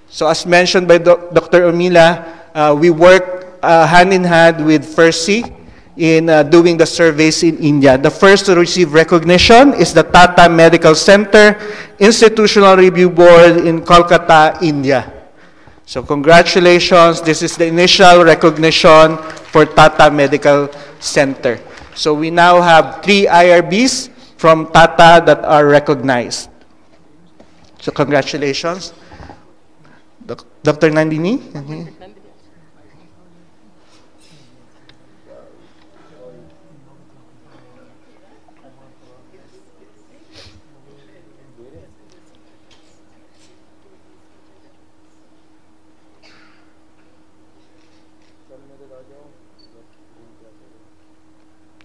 S2: So as mentioned by Dr. Umila, we work hand in hand with FERCI in doing the surveys in India. The first to receive recognition is the Tata Medical Center Institutional Review Board in Kolkata, India. So congratulations, this is the initial recognition for Tata Medical Center. So we now have 3 IRBs from Tata that are recognized. So congratulations. Dr. Nandini? Okay.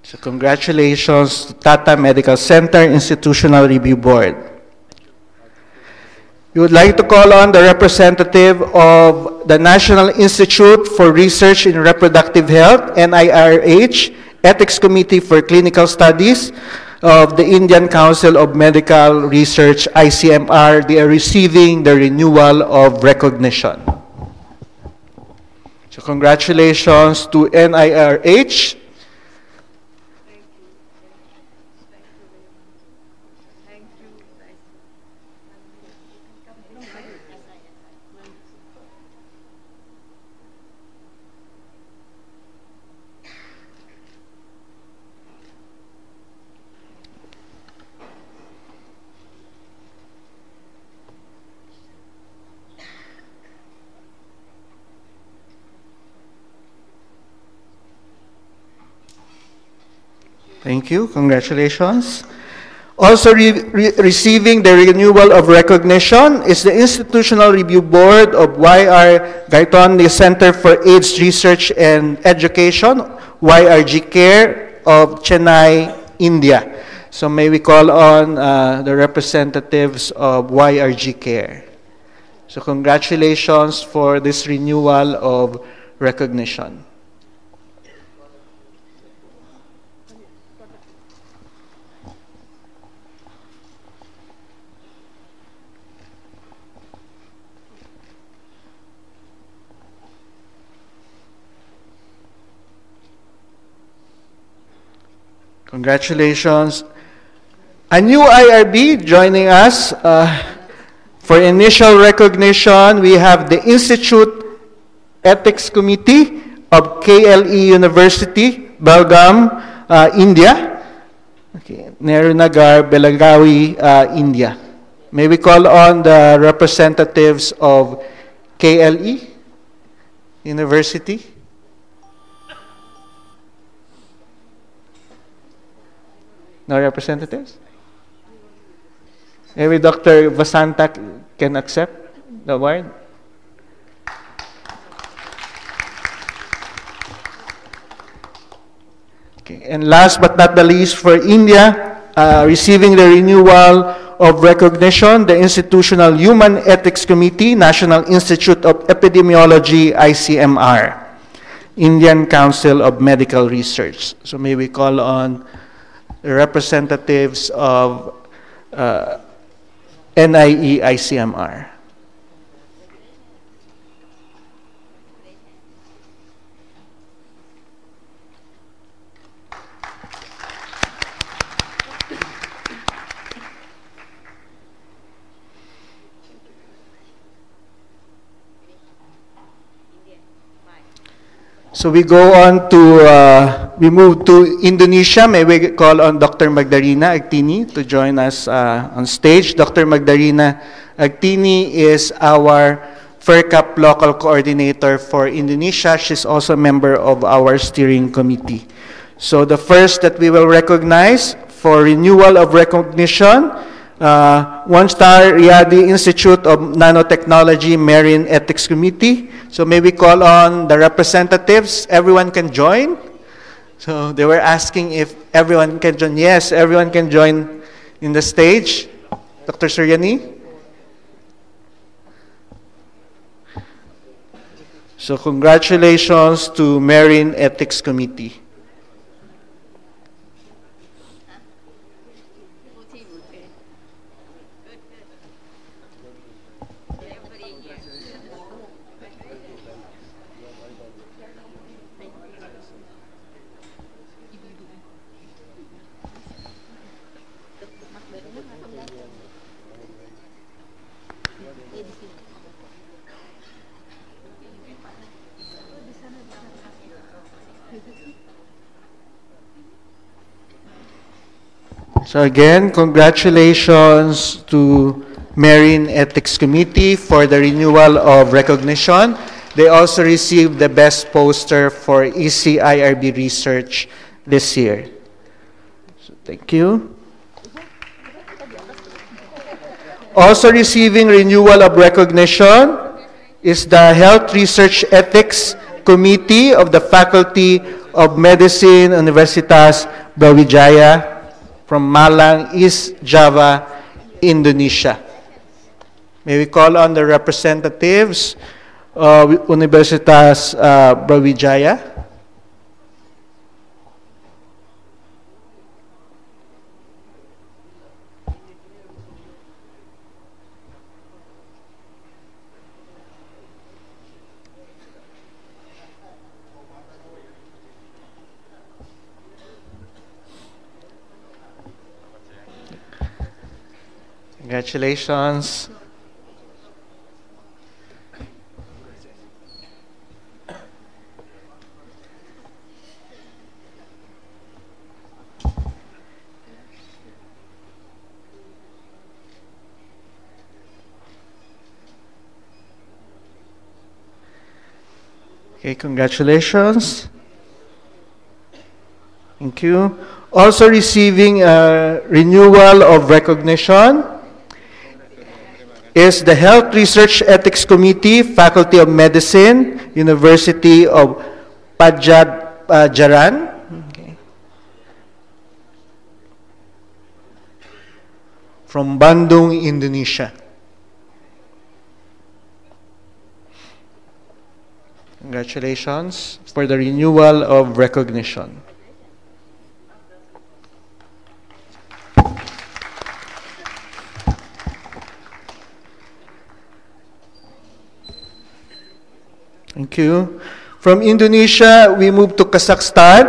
S2: So congratulations to Tata Medical Center Institutional Review Board. We would like to call on the representative of the National Institute for Research in Reproductive Health, NIRH, Ethics Committee for Clinical Studies of the Indian Council of Medical Research, ICMR. They are receiving the renewal of recognition. So congratulations to NIRH. Thank you. Congratulations. Also receiving the renewal of recognition is the Institutional Review Board of YR Gaiton, the Center for AIDS Research and Education, YRG Care of Chennai, India. So may we call on the representatives of YRG Care. So congratulations for this renewal of recognition. Congratulations. A new IRB joining us for initial recognition. We have the Institute Ethics Committee of KLE University, Belgaum, India. Okay. Nehru Nagar, Belagavi, India. May we call on the representatives of KLE University? No representatives? Maybe Dr. Vasanta can accept the award. Okay. And last but not the least, for India, receiving the renewal of recognition, the Institutional Human Ethics Committee, National Institute of Epidemiology, ICMR, Indian Council of Medical Research. So may we call on the representatives of NIE ICMR. So we go on to, we move to Indonesia. May we call on Dr. Magdalena Agtini to join us on stage. Dr. Magdalena Agtini is our Fercap local coordinator for Indonesia. She's also a member of our steering committee. So the first that we will recognize for renewal of recognition, One-Star Riyadi Institute of Nanotechnology Marine Ethics Committee. So may we call on the representatives. Everyone can join. So they were asking if everyone can join. Yes, everyone can join in the stage. Dr. Suryani. So congratulations to Marine Ethics Committee. So again, congratulations to Marine Ethics Committee for the renewal of recognition. They also received the best poster for ECIRB research this year. So thank you. Also receiving renewal of recognition is the Health Research Ethics Committee of the Faculty of Medicine, Universitas Brawijaya from Malang, East Java, Indonesia. May we call on the representatives of Universitas Brawijaya. Congratulations. Okay, congratulations. Thank you. Also receiving a renewal of recognition is the Health Research Ethics Committee, Faculty of Medicine, University of Padjadjaran. Okay. From Bandung, Indonesia. Congratulations for the renewal of recognition. Thank you. From Indonesia, we move to Kazakhstan.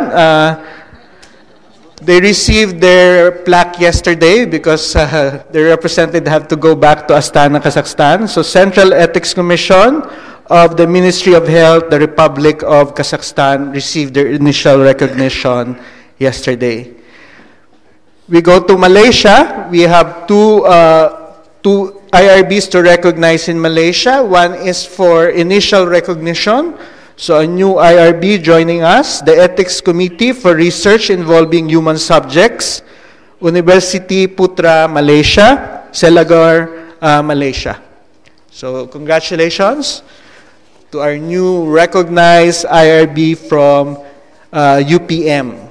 S2: They received their plaque yesterday because their representative have to go back to Astana, Kazakhstan. So Central Ethics Commission of the Ministry of Health, the Republic of Kazakhstan, received their initial recognition yesterday. We go to Malaysia. We have two IRBs to recognize in Malaysia. One is for initial recognition. So a new IRB joining us, the Ethics Committee for Research Involving Human Subjects, University Putra, Malaysia, Selangor, Malaysia. So congratulations to our new recognized IRB from UPM.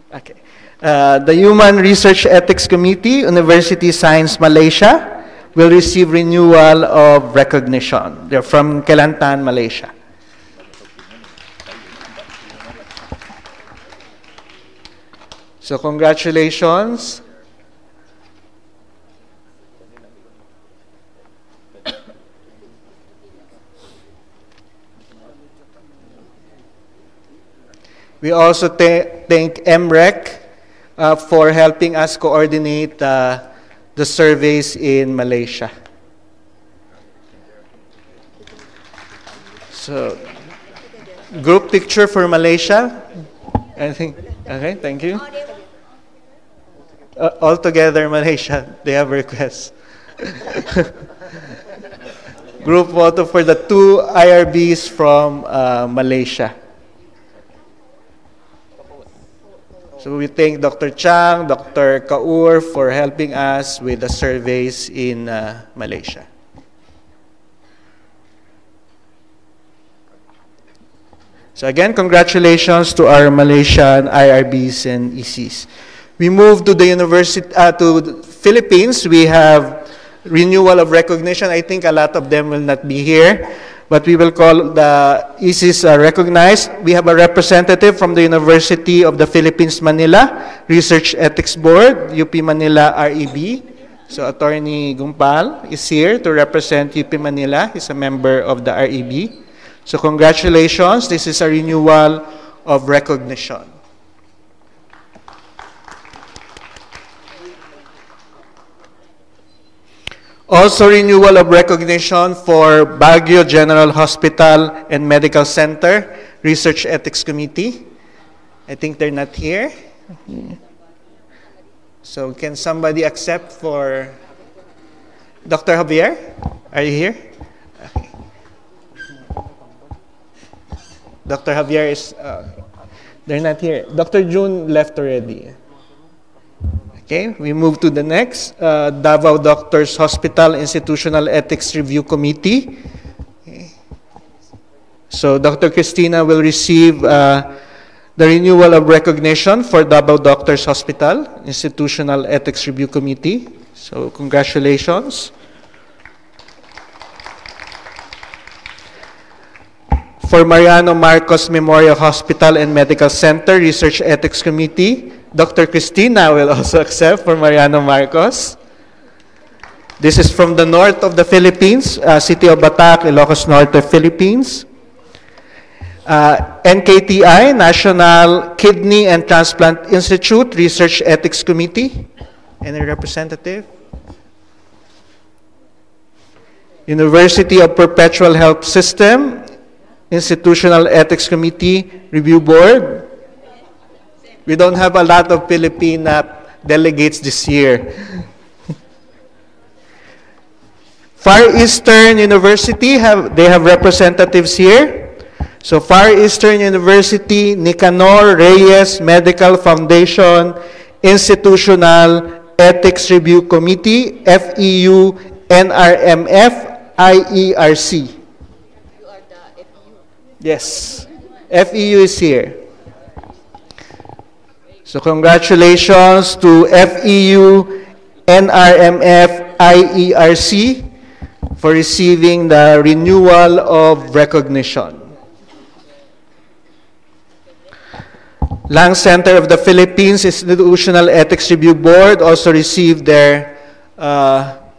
S2: Okay. The Human Research Ethics Committee, University Science Malaysia, will receive renewal of recognition. They're from Kelantan, Malaysia. So congratulations. We also thank MREC for helping us coordinate the surveys in Malaysia. So, group picture for Malaysia. Anything? Okay, thank you. All together, Malaysia. They have requests. Group photo for the two IRBs from Malaysia. So we thank Dr. Chang, Dr. Kaur for helping us with the surveys in Malaysia. So again, congratulations to our Malaysian IRBs and ECs. We move to the university, to the Philippines. We have renewal of recognition. I think a lot of them will not be here, but we will call the ECs recognized. We have a representative from the University of the Philippines, Manila, Research Ethics Board, UP Manila REB. So Attorney Gumpal is here to represent UP Manila. He's a member of the REB. So congratulations. This is a renewal of Recognition. Also, renewal of recognition for Baguio General Hospital and Medical Center Research Ethics Committee. I think they're not here. So can somebody accept for Dr. Javier? Are you here? Okay. Dr. Javier is, they're not here. Dr. June left already. Okay, we move to the next, Davao Doctors Hospital Institutional Ethics Review Committee. Okay. So Dr. Christina will receive the renewal of recognition for Davao Doctors Hospital Institutional Ethics Review Committee. So congratulations. For Mariano Marcos Memorial Hospital and Medical Center Research Ethics Committee, Dr. Christina will also accept for Mariano Marcos. This is from the north of the Philippines, city of Batac, Ilocos Norte, Philippines. NKTI, National Kidney and Transplant Institute Research Ethics Committee. Any representative? University of Perpetual Health System Institutional Ethics Committee Review Board. We don't have a lot of Filipino delegates this year. Far Eastern University, they have representatives here. So Far Eastern University, Nicanor Reyes Medical Foundation Institutional Ethics Review Committee, FEU, NRMF, IERC.
S4: You are the FEU.
S2: Yes, FEU is here. So congratulations to FEU, NRMF, IERC for receiving the renewal of recognition. Lung Center of the Philippines Institutional Ethics Review Board also received their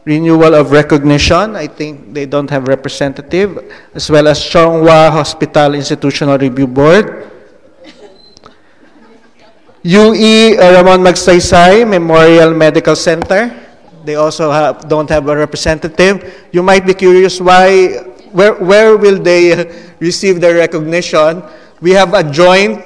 S2: renewal of recognition. I think they don't have representative, as well as Chonghua Hospital Institutional Review Board. UE Ramon Magsaysay Memorial Medical Center. They also don't have a representative. You might be curious where will they receive their recognition? We have a joint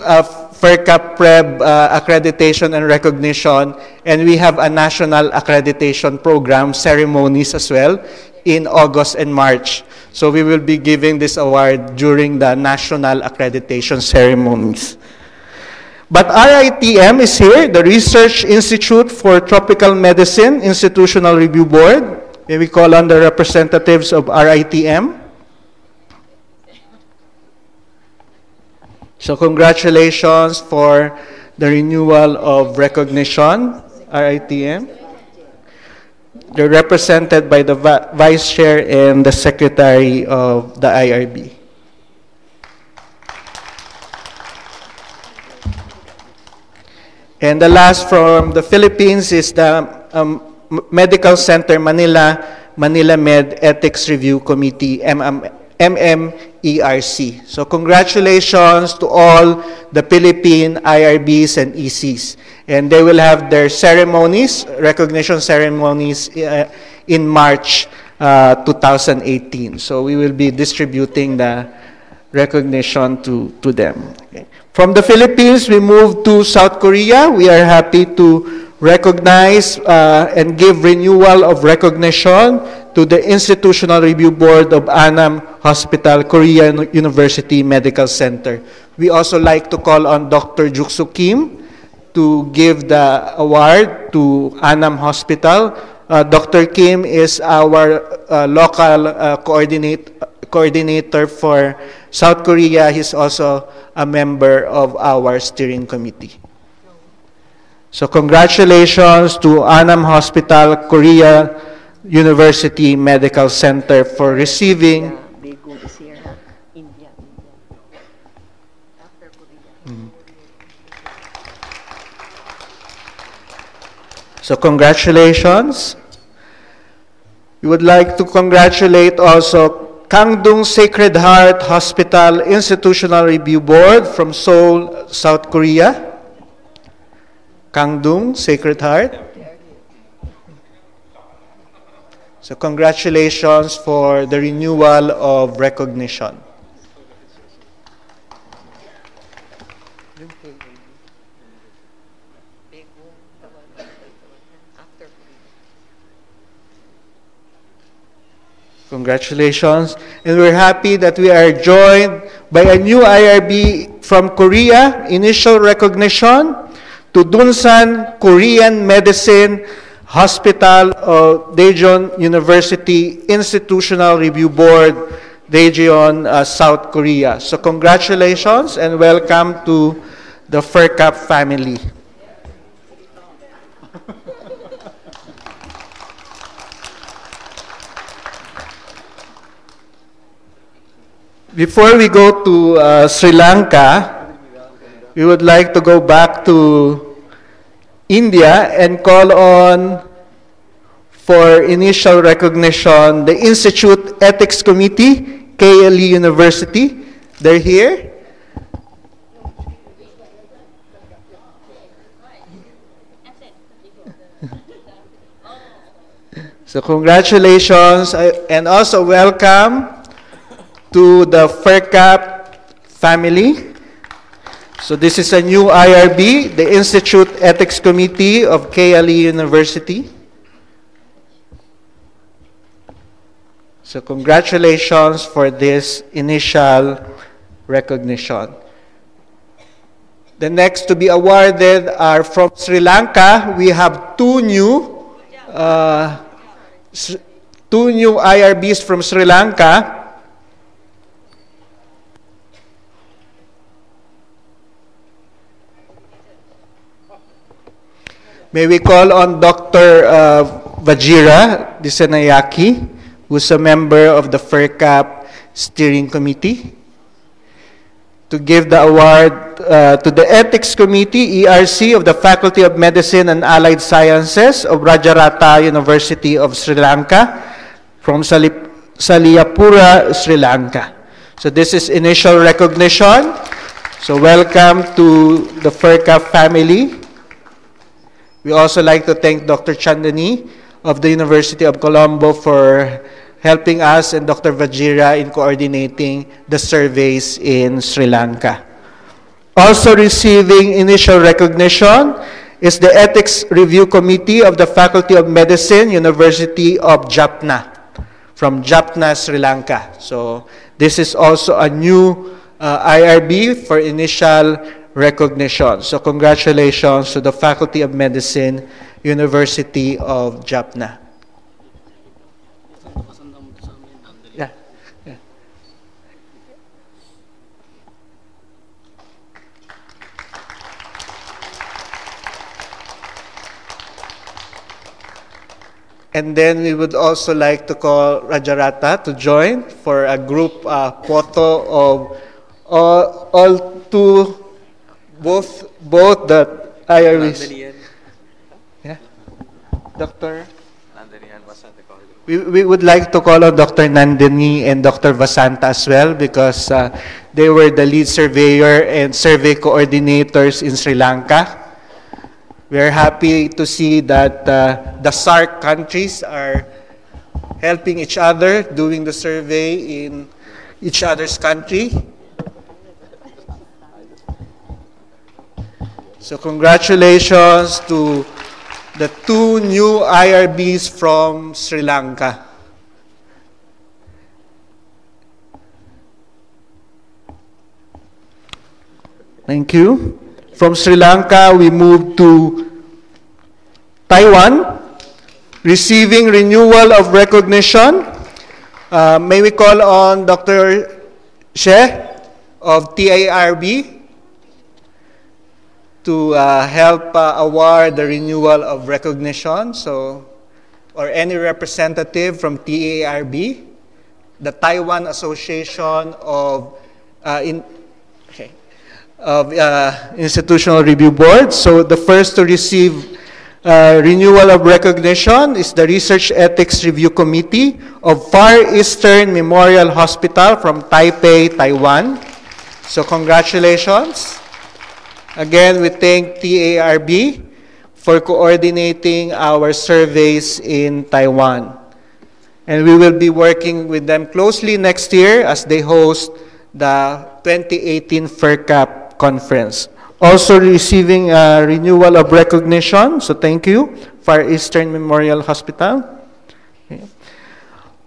S2: Fercap Preb accreditation and recognition, and we have a national accreditation program ceremonies as well in August and March. So we will be giving this award during the national accreditation ceremonies. But RITM is here, the Research Institute for Tropical Medicine Institutional Review Board. May we call on the representatives of RITM. So congratulations for the renewal of recognition, RITM. They're represented by the Vice Chair and the Secretary of the IRB. And the last from the Philippines is the Medical Center Manila Med Ethics Review Committee, MMERC. So congratulations to all the Philippine IRBs and ECs. And they will have their ceremonies, recognition ceremonies in March 2018. So we will be distributing the recognition to them. Okay. From the Philippines, we move to South Korea. We are happy to recognize and give renewal of recognition to the Institutional Review Board of Annam Hospital, Korean University Medical Center. We also like to call on Dr. Juksu Kim to give the award to Annam Hospital. Dr. Kim is our local coordinator for South Korea. He's also a member of our steering committee. So congratulations to Annam Hospital, Korea University Medical Center for receiving So congratulations. We would like to congratulate also Kangdong Sacred Heart Hospital Institutional Review Board from Seoul, South Korea. Kangdong Sacred Heart. So congratulations for the renewal of recognition. Congratulations. And we're happy that we are joined by a new IRB from Korea, initial recognition to Dunsan Korean Medicine Hospital of Daejeon University Institutional Review Board, Daejeon, South Korea. So congratulations and welcome to the Fercap family. Before we go to Sri Lanka, we would like to go back to India and call on for initial recognition the Institute Ethics Committee, KLE University. They're here. So congratulations and also welcome to the Fercap family. So this is a new IRB, the Institute Ethics Committee of KLE University. So congratulations for this initial recognition. The next to be awarded are from Sri Lanka. We have two new IRBs from Sri Lanka. May we call on Dr. Vajira Disanayaki, who's a member of the Fercap Steering Committee, to give the award to the Ethics Committee, ERC, of the Faculty of Medicine and Allied Sciences of Rajarata University of Sri Lanka from Saliyapura, Sri Lanka. So this is initial recognition. So welcome to the Fercap family. We also like to thank Dr. Chandani of the University of Colombo for helping us and Dr. Vajira in coordinating the surveys in Sri Lanka. Also receiving initial recognition is the Ethics Review Committee of the Faculty of Medicine, University of Jaffna, from Jaffna, Sri Lanka. So this is also a new IRB for initial recognition. So congratulations to the Faculty of Medicine, University of Jaffna. Yeah. Yeah. And then we would also like to call Rajarata to join for a group photo of all two, both the IRBs. Yeah. Dr. We would like to call on Dr. Nandini and Dr. Vasanta as well because they were the lead surveyor and survey coordinators in Sri Lanka. We are happy to see that the SARC countries are helping each other, doing the survey in each other's country. So congratulations to the two new IRBs from Sri Lanka. Thank you. From Sri Lanka, we move to Taiwan, receiving renewal of recognition. May we call on Dr. She of TARB to help award the renewal of recognition. So, or any representative from TARB, the Taiwan Association of Institutional Review Board. So the first to receive renewal of recognition is the Research Ethics Review Committee of Far Eastern Memorial Hospital from Taipei, Taiwan. So congratulations. Again, we thank TARB for coordinating our surveys in Taiwan. And we will be working with them closely next year as they host the 2018 FERCap conference. Also receiving a renewal of recognition, so thank you, Far Eastern Memorial Hospital. Okay.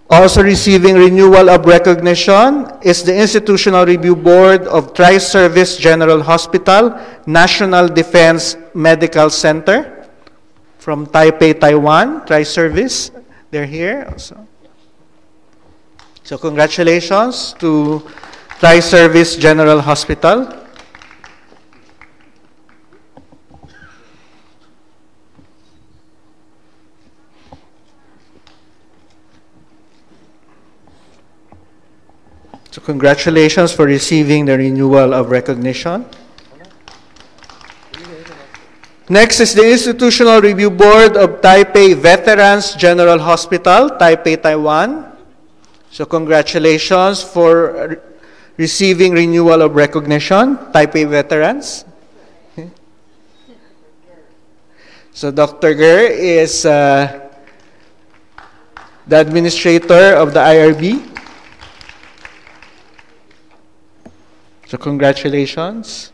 S2: Also receiving renewal of recognition is the Institutional Review Board of Tri-Service General Hospital, National Defense Medical Center from Taipei, Taiwan, Tri-Service. They're here also. So congratulations to Tri-Service General Hospital. So congratulations for receiving the renewal of recognition. Next is the Institutional Review Board of Taipei Veterans General Hospital, Taipei, Taiwan. So congratulations for receiving renewal of recognition, Taipei Veterans. So Dr. Ger is the administrator of the IRB. So congratulations.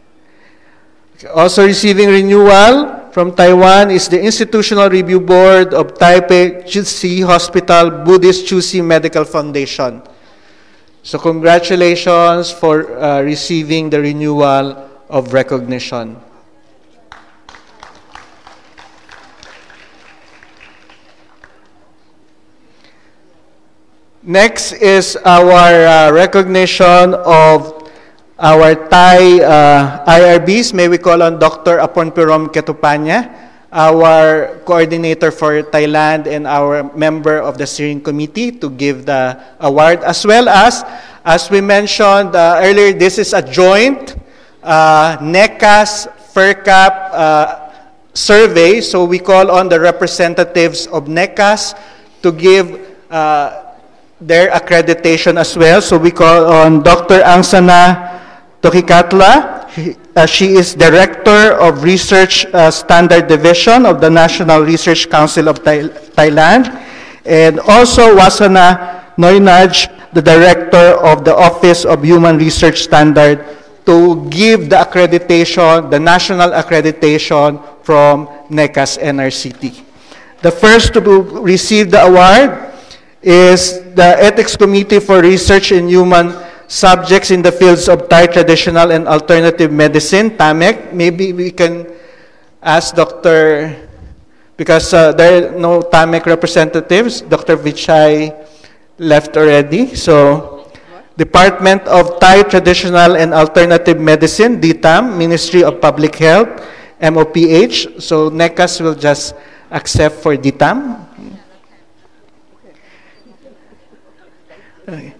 S2: Also receiving renewal from Taiwan is the Institutional Review Board of Taipei Chisi Hospital Buddhist Chusi Medical Foundation. So congratulations for receiving the renewal of recognition. Next is our recognition of our Thai IRBs. May we call on Dr. Aponpirom Ketupanya, our coordinator for Thailand and our member of the steering committee, to give the award, as well as we mentioned earlier, this is a joint NECAS FERCAP survey, so we call on the representatives of NECAS to give their accreditation as well. So we call on Dr. Angsana Tokikatla. She is Director of Research Standard Division of the National Research Council of Thailand. And also Wasana Noinaj, the Director of the Office of Human Research Standard, to give the accreditation, the national accreditation from NECAS NRCT. The first to receive the award is the Ethics Committee for Research in Human Subjects in the fields of Thai traditional and alternative medicine, TAMEC. Maybe we can ask Dr. because there are no TAMEC representatives. Dr. Vichai left already. So, Department of Thai Traditional and Alternative Medicine, DTAM, Ministry of Public Health, MOPH. So, NECAS will just accept for DTAM. Okay.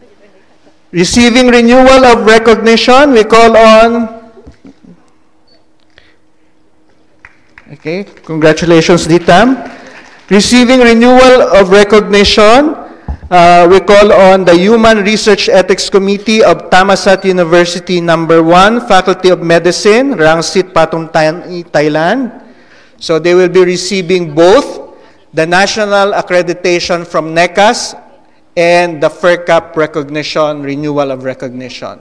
S2: Receiving renewal of recognition, we call on, okay, congratulations DTAM. Receiving renewal of recognition, we call on the Human Research Ethics Committee of Thammasat University No. 1, Faculty of Medicine, Rangsit Pathum, Thailand. So they will be receiving both the national accreditation from NECAS and the FERCAP recognition, renewal of recognition.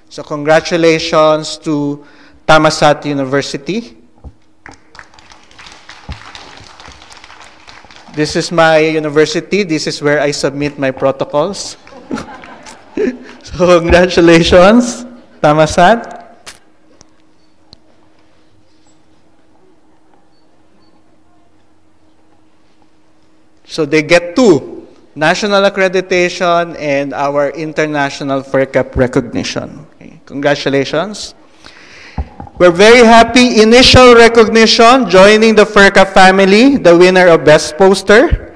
S2: So congratulations to Thammasat University. This is my university. This is where I submit my protocols. So congratulations, Thammasat. So they get two. National accreditation and our international FERCAP recognition. Okay. Congratulations. We're very happy. Initial recognition, joining the FERCAP family, the winner of Best Poster.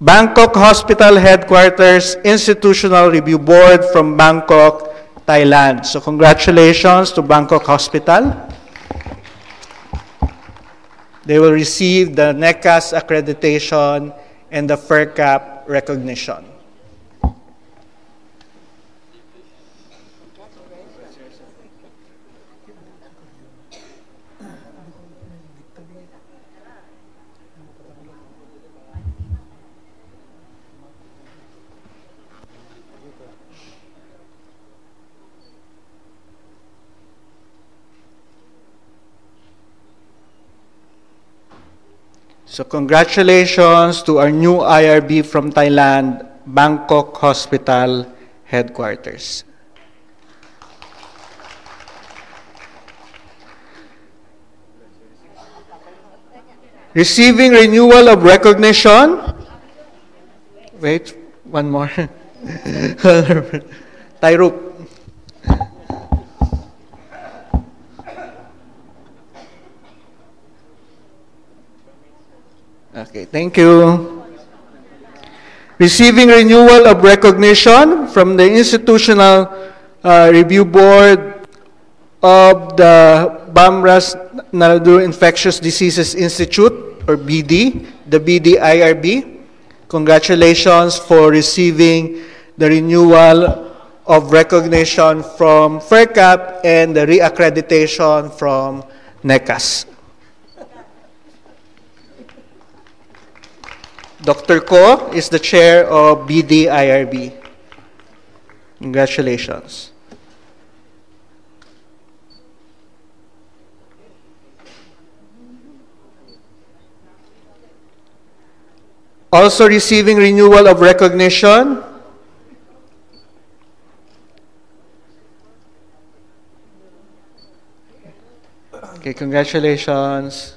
S2: Bangkok Hospital Headquarters Institutional Review Board from Bangkok, Thailand. So congratulations to Bangkok Hospital. They will receive the NECAS accreditation and the Fercap recognition. So congratulations to our new IRB from Thailand, Bangkok Hospital Headquarters. Receiving renewal of recognition. Wait, one more. Tairup. Okay, thank you. Receiving renewal of recognition from the Institutional Review Board of the Bamras Naladu Infectious Diseases Institute, or BD, the BD IRB. Congratulations for receiving the renewal of recognition from FERCAP and the reaccreditation from NECAS. Dr. Ko is the chair of BD IRB. Congratulations. Also receiving renewal of recognition, okay, congratulations.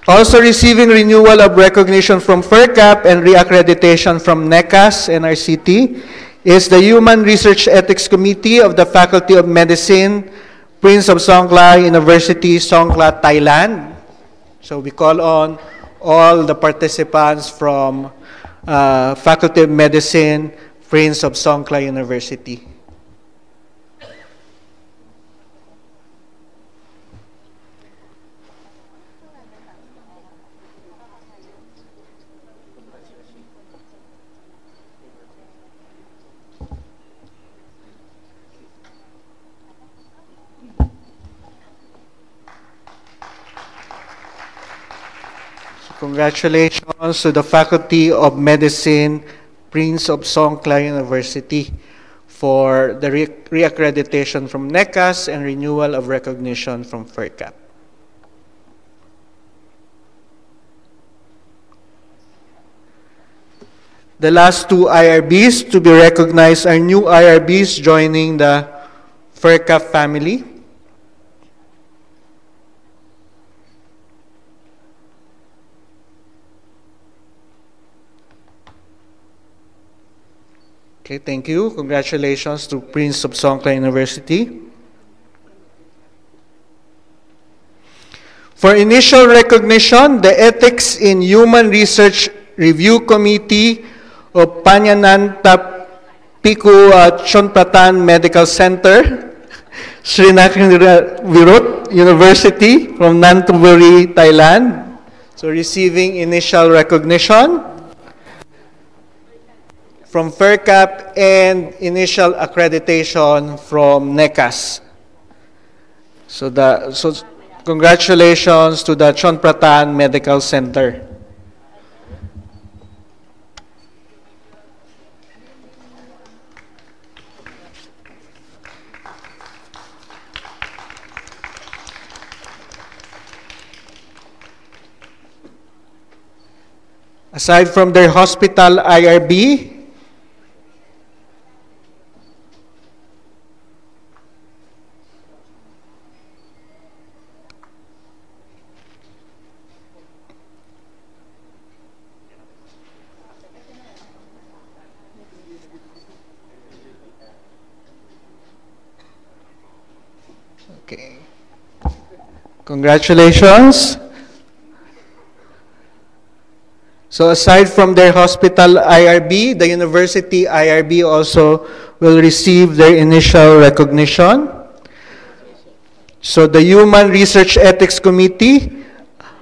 S2: Also receiving renewal of recognition from FERCAP and reaccreditation from NECAS and RCT is the Human Research Ethics Committee of the Faculty of Medicine, Prince of Songkla University, Songkla, Thailand. So we call on all the participants from Faculty of Medicine, Prince of Songkla University. Congratulations to the Faculty of Medicine, Prince of Songkla University, for the reaccreditation from NECAS and renewal of recognition from FERCAP. The last two IRBs to be recognized are new IRBs joining the FERCAP family. Okay, thank you. Congratulations to Prince of Songkla University. For initial recognition, the Ethics in Human Research Review Committee of Panyananta Piku Chonpratan Medical Center, Srinagarvirut University from Nantuburi, Thailand. So receiving initial recognition from FERCAP and initial accreditation from NECAS. So congratulations to the Chonpratan Medical Center. Aside from their hospital IRB, okay. Congratulations. So aside from their hospital IRB, the university IRB also will receive their initial recognition. So the Human Research Ethics Committee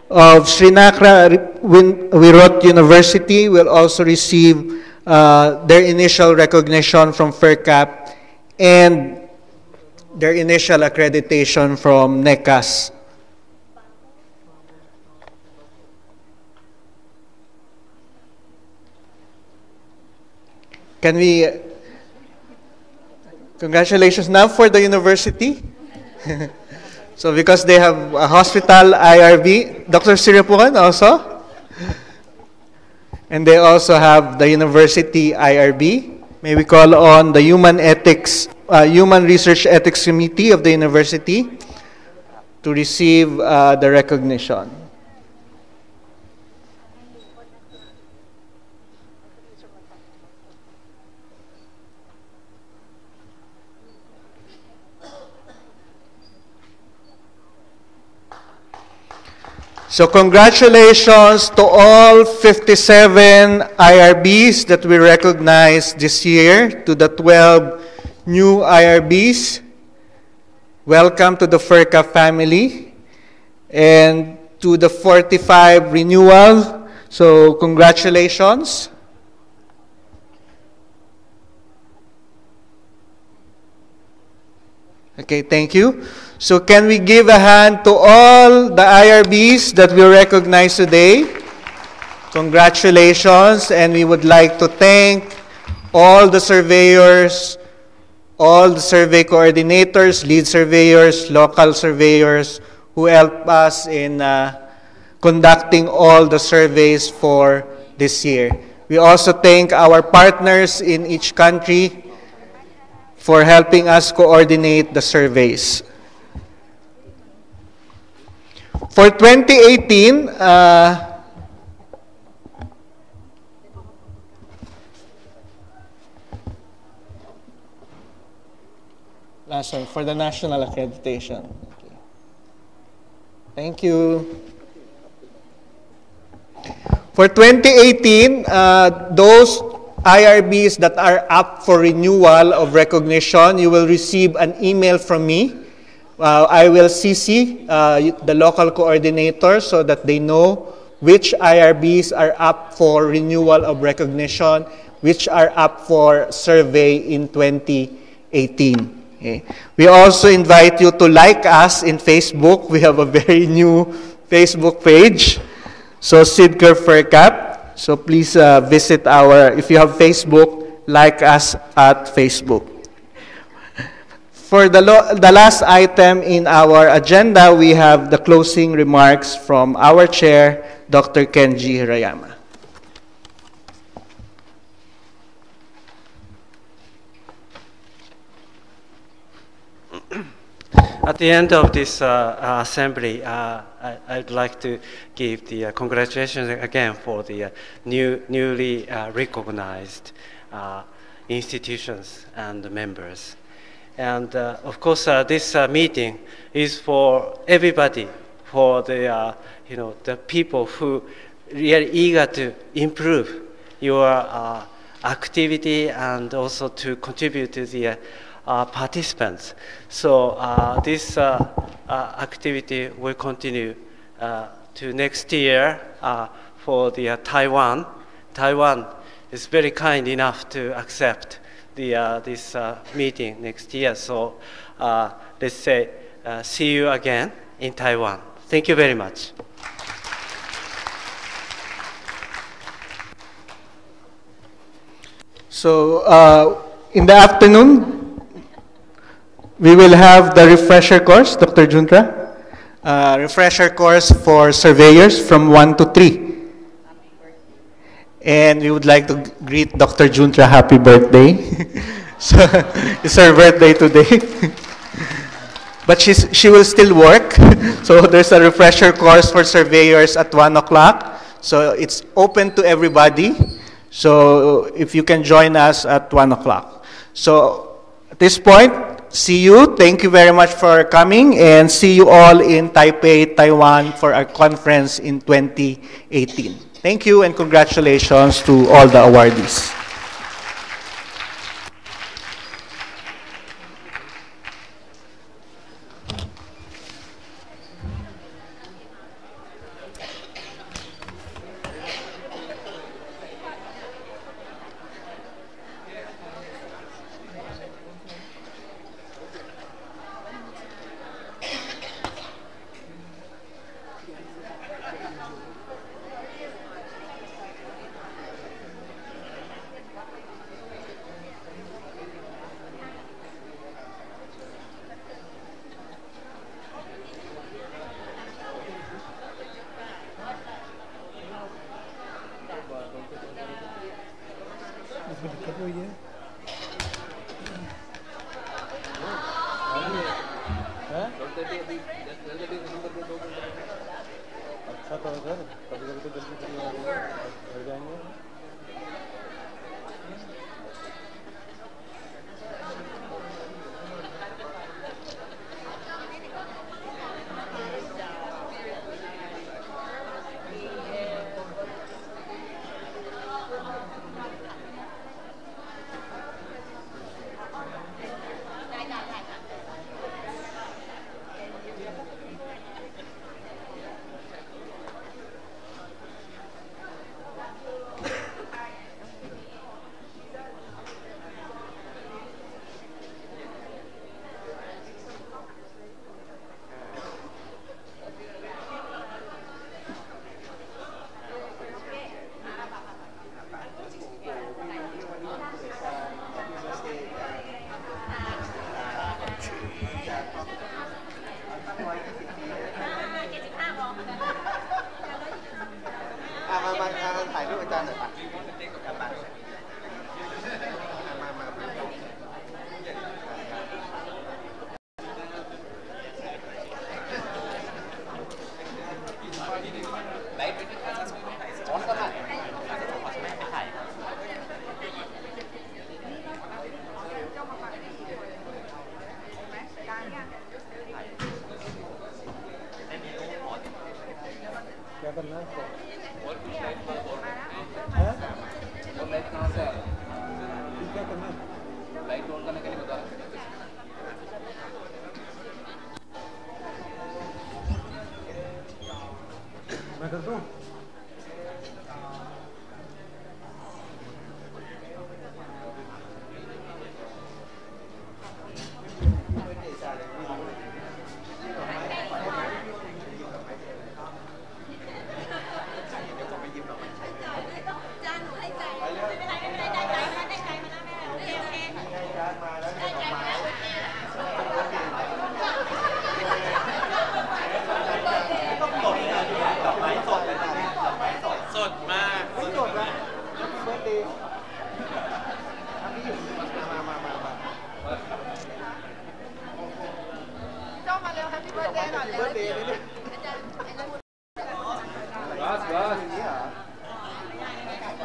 S2: of Srinakra Wirot University will also receive their initial recognition from Fercap and their initial accreditation from NECAS. Can we, congratulations now for the university. So because they have a hospital IRB, Dr. Siripuan also. And they also have the university IRB. May we call on the Human Research Ethics Committee of the university to receive the recognition. So congratulations to all 57 IRBs that we recognized this year, to the 12 new IRBs. Welcome to the FERCA family. And to the 45 Renewal, so congratulations. Okay, thank you. So can we give a hand to all the IRBs that we recognize today? Congratulations, and we would like to thank all the surveyors, all the survey coordinators, lead surveyors, local surveyors who helped us in conducting all the surveys for this year. We also thank our partners in each country for helping us coordinate the surveys. For 2018, for the national accreditation. Okay. Thank you. For 2018, those IRBs that are up for renewal of recognition, you will receive an email from me. I will CC the local coordinator so that they know which IRBs are up for renewal of recognition, which are up for survey in 2018. Okay. We also invite you to like us in Facebook. We have a very new Facebook page. So Sidker Fercap. So please visit if you have Facebook, like us at Facebook. For the last item in our agenda, we have the closing remarks from our chair, Dr. Kenji Hirayama.
S1: At the end of this assembly, I'd like to give the congratulations again for the newly recognized institutions and members. And of course, this meeting is for everybody, for the the people who really eager to improve your activity and also to contribute to the participants. So this activity will continue to next year for the Taiwan. Taiwan is very kind enough to accept this meeting next year. So let's say see you again in Taiwan. Thank you very much.
S2: So in the afternoon, we will have the refresher course, Dr. Juntra. Refresher course for surveyors from 1 to 3. And we would like to greet Dr. Juntra happy birthday. So it's her birthday today. But she will still work. So there's a refresher course for surveyors at 1 o'clock. So it's open to everybody. So if you can join us at 1 o'clock. So at this point, see you. Thank you very much for coming, and see you all in Taipei, Taiwan for our conference in 2018. Thank you, and congratulations to all the awardees.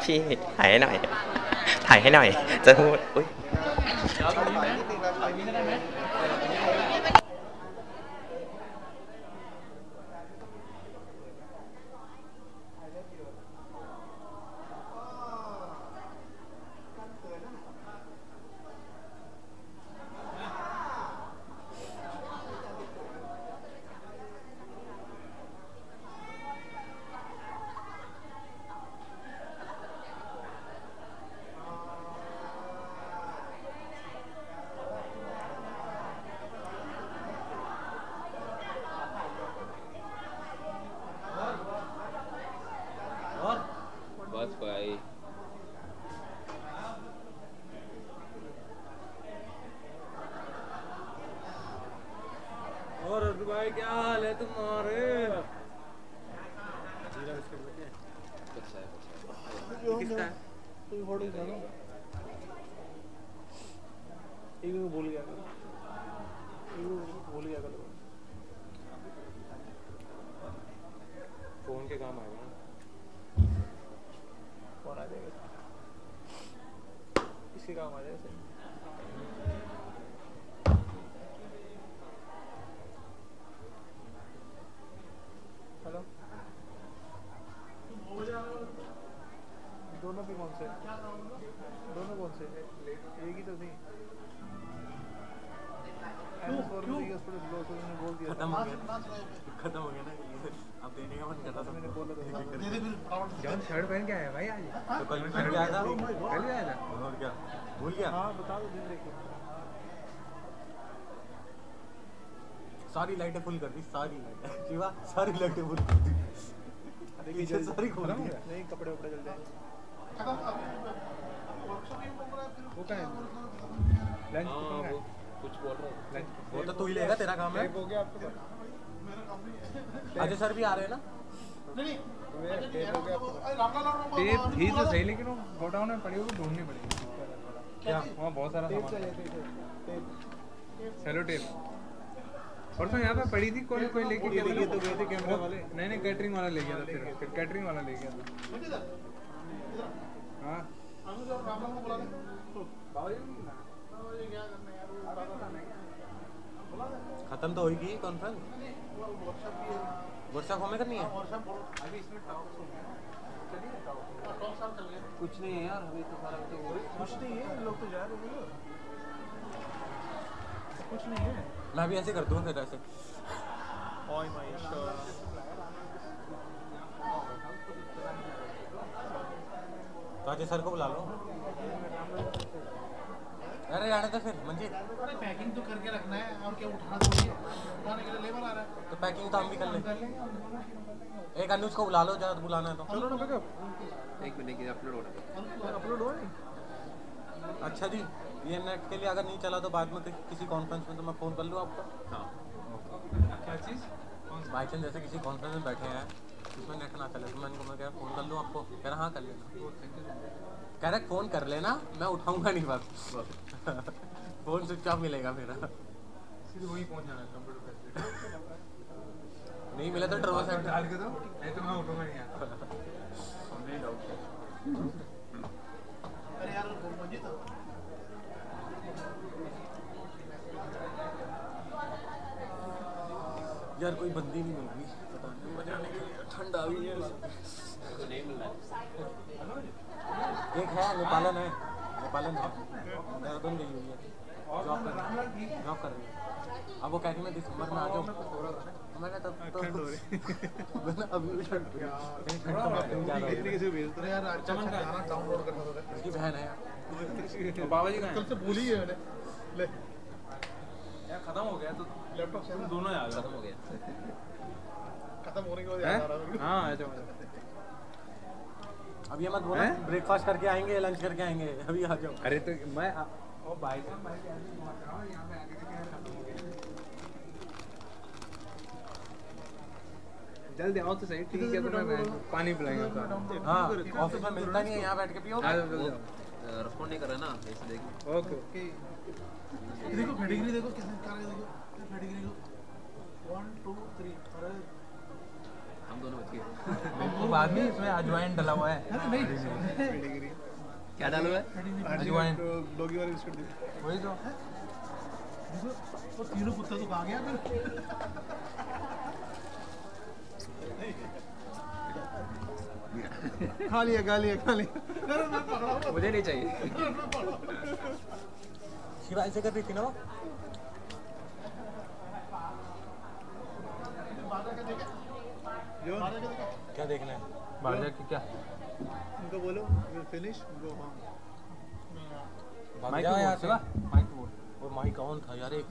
S8: พี่ถ่ายให้หน่อย ถ่ายให้หน่อย จะพูดอุ๊ย
S9: phone के काम आएगा phone आ जाएगा इसके काम आ जाएगा hello दोनों भी कौन से दोनों कौन से एक ही तो थी खत्म हो गया ना अब देने का मन करता था मैंने बोला था जॉन शर्ट पहन के आया भाई आज तो कल भी पहन के आया था कल भी आया था और क्या भूल गया हाँ बता दो दिन देखो सारी लाइटें फुल कर दी सारी लाइटें शिवा सारी लाइटें फुल कर दी पीछे सारी खोल दी नहीं कपड़े वपड़े जल जाएंगे वो क्या है लंच कुछ बोल रहा है वो तो तू ही लेगा तेरा काम है हो गया आपके पास अजय सर भी आ रहे हैं ना नहीं टेप थी तो सही लेकिन वो गोडाउन में पड़ी हुई ढूंढनी पड़ेगी क्या वहाँ बहुत सारा सामान सेलो टेप परसों यहाँ पे पड़ी थी, कोई लेके गया था तो गए थे कैमरा वाले। नहीं कैटरिंग वाला ले गया था, फिर कैटरिंग वाला ले गया था। हाँ
S10: खत्म तो होगी कॉन्फ्रेंस, वर्कशॉप हमें करनी है।
S9: कुछ नहीं है यार, अभी तो सारा कुछ नहीं है, लोग तो जा रहे हैं, कुछ नहीं है।
S10: मैं भी ऐसे कर दूँगा फिर ऐसे। राजेश सर को बुला लो। अरे आने तो फिर मंजीत,
S11: पैकिंग तो करके रखना है और क्या उठाना थोड़ी है, उठाने के लिए लेबर आ रहा है।
S10: तो पैकिंग तो हम भी कर लें। एक अनुज को बुला लो, ज़्यादा बुलाना है तो।
S9: चलो ना बैकअप, एक मिनट के अपलोड हो रहा है, अपलोड हुआ नहीं।
S10: अच्छा जी, ये नेट के लिए अगर नहीं चला तो बाद में किसी कॉन्फ्रेंस में तो मैं फ़ोन कर लूँ आपको।
S9: हाँ क्या चीज़?
S10: बाई चांस जैसे किसी कॉन्फ्रेंस में बैठे हैं उसमें नेट ना चले तो मैं इनको क्या फ़ोन कर लूँ आपको? कह रहा हाँ कर लेना। कह रहे फ़ोन कर लेना, मैं उठाऊँगा नहीं बस। फ़ोन स्विच ऑफ मिलेगा मेरा।
S9: सीधे वहीं पहुँच जाना कंप्यूटर फैसिलिटी।
S10: नहीं मिला तो ट्रबल सेट
S9: डाल के दो, नहीं तो मैं उठूँगा नहीं यार।
S11: अरे यार मंजीत,
S10: यार कोई बंदी नहीं मिल रही पता नहीं बजाने के लिए, ठंड आ गई है। नहीं मिल रहा एक है नेपालन है, देहरादून गई हुई है, जॉब कर रही है। अब वो कहती मैं दिसंबर में आ जाऊँ, मैंने तब तो अभी भी ठंड उसकी बहन है
S9: बाबा जी
S11: कल से भूल ही है मैंने। ले
S9: यार खत्म हो गया तो लैपटॉप से दोनों आ गए। खत्म हो गया,
S11: खत्म होने के बाद याद आ रहा है।
S9: हाँ आ जाओ।
S10: अब ये मत बोलो ब्रेकफास्ट करके आएंगे, लंच करके आएंगे, अभी आ जाओ।
S9: अरे तो मैं और भाई साहब यहाँ पे आगे खत्म हो गया। जल्दी आओ तो सही, ठीक है तो मैं पानी पिलाएंगे।
S10: हाँ ऑफिस में मिलता नहीं है, यहाँ बैठ के पियो।
S8: रिस्पॉन्ड नहीं कर रहा ना, ऐसे देखिए।
S9: ओके
S11: देखो पेडिग्री देखो किसने कर के देखो पेडिग्री को 1 2 3। अरे
S8: हम दोनों बच गए।
S9: वो बाद में इसमें अजवाइन डला हुआ है।
S11: अरे नहीं
S8: पेडिग्री क्या डाला हुआ है?
S9: अजवाइन
S11: डॉगी वाली बिस्किट दी
S9: वही तो।
S11: देखो वो तीनों कुत्ता तो खा गया फिर। खा लिया
S8: मुझे नहीं चाहिए।
S10: शिवा ऐसे कर रही थी ना वो। क्या देखना है?
S9: बाहर जाके क्या
S11: उनको बोलो फिनिश गो होम।
S10: माइक यार शिवा, माइक बोल। और माइक कौन था यार? एक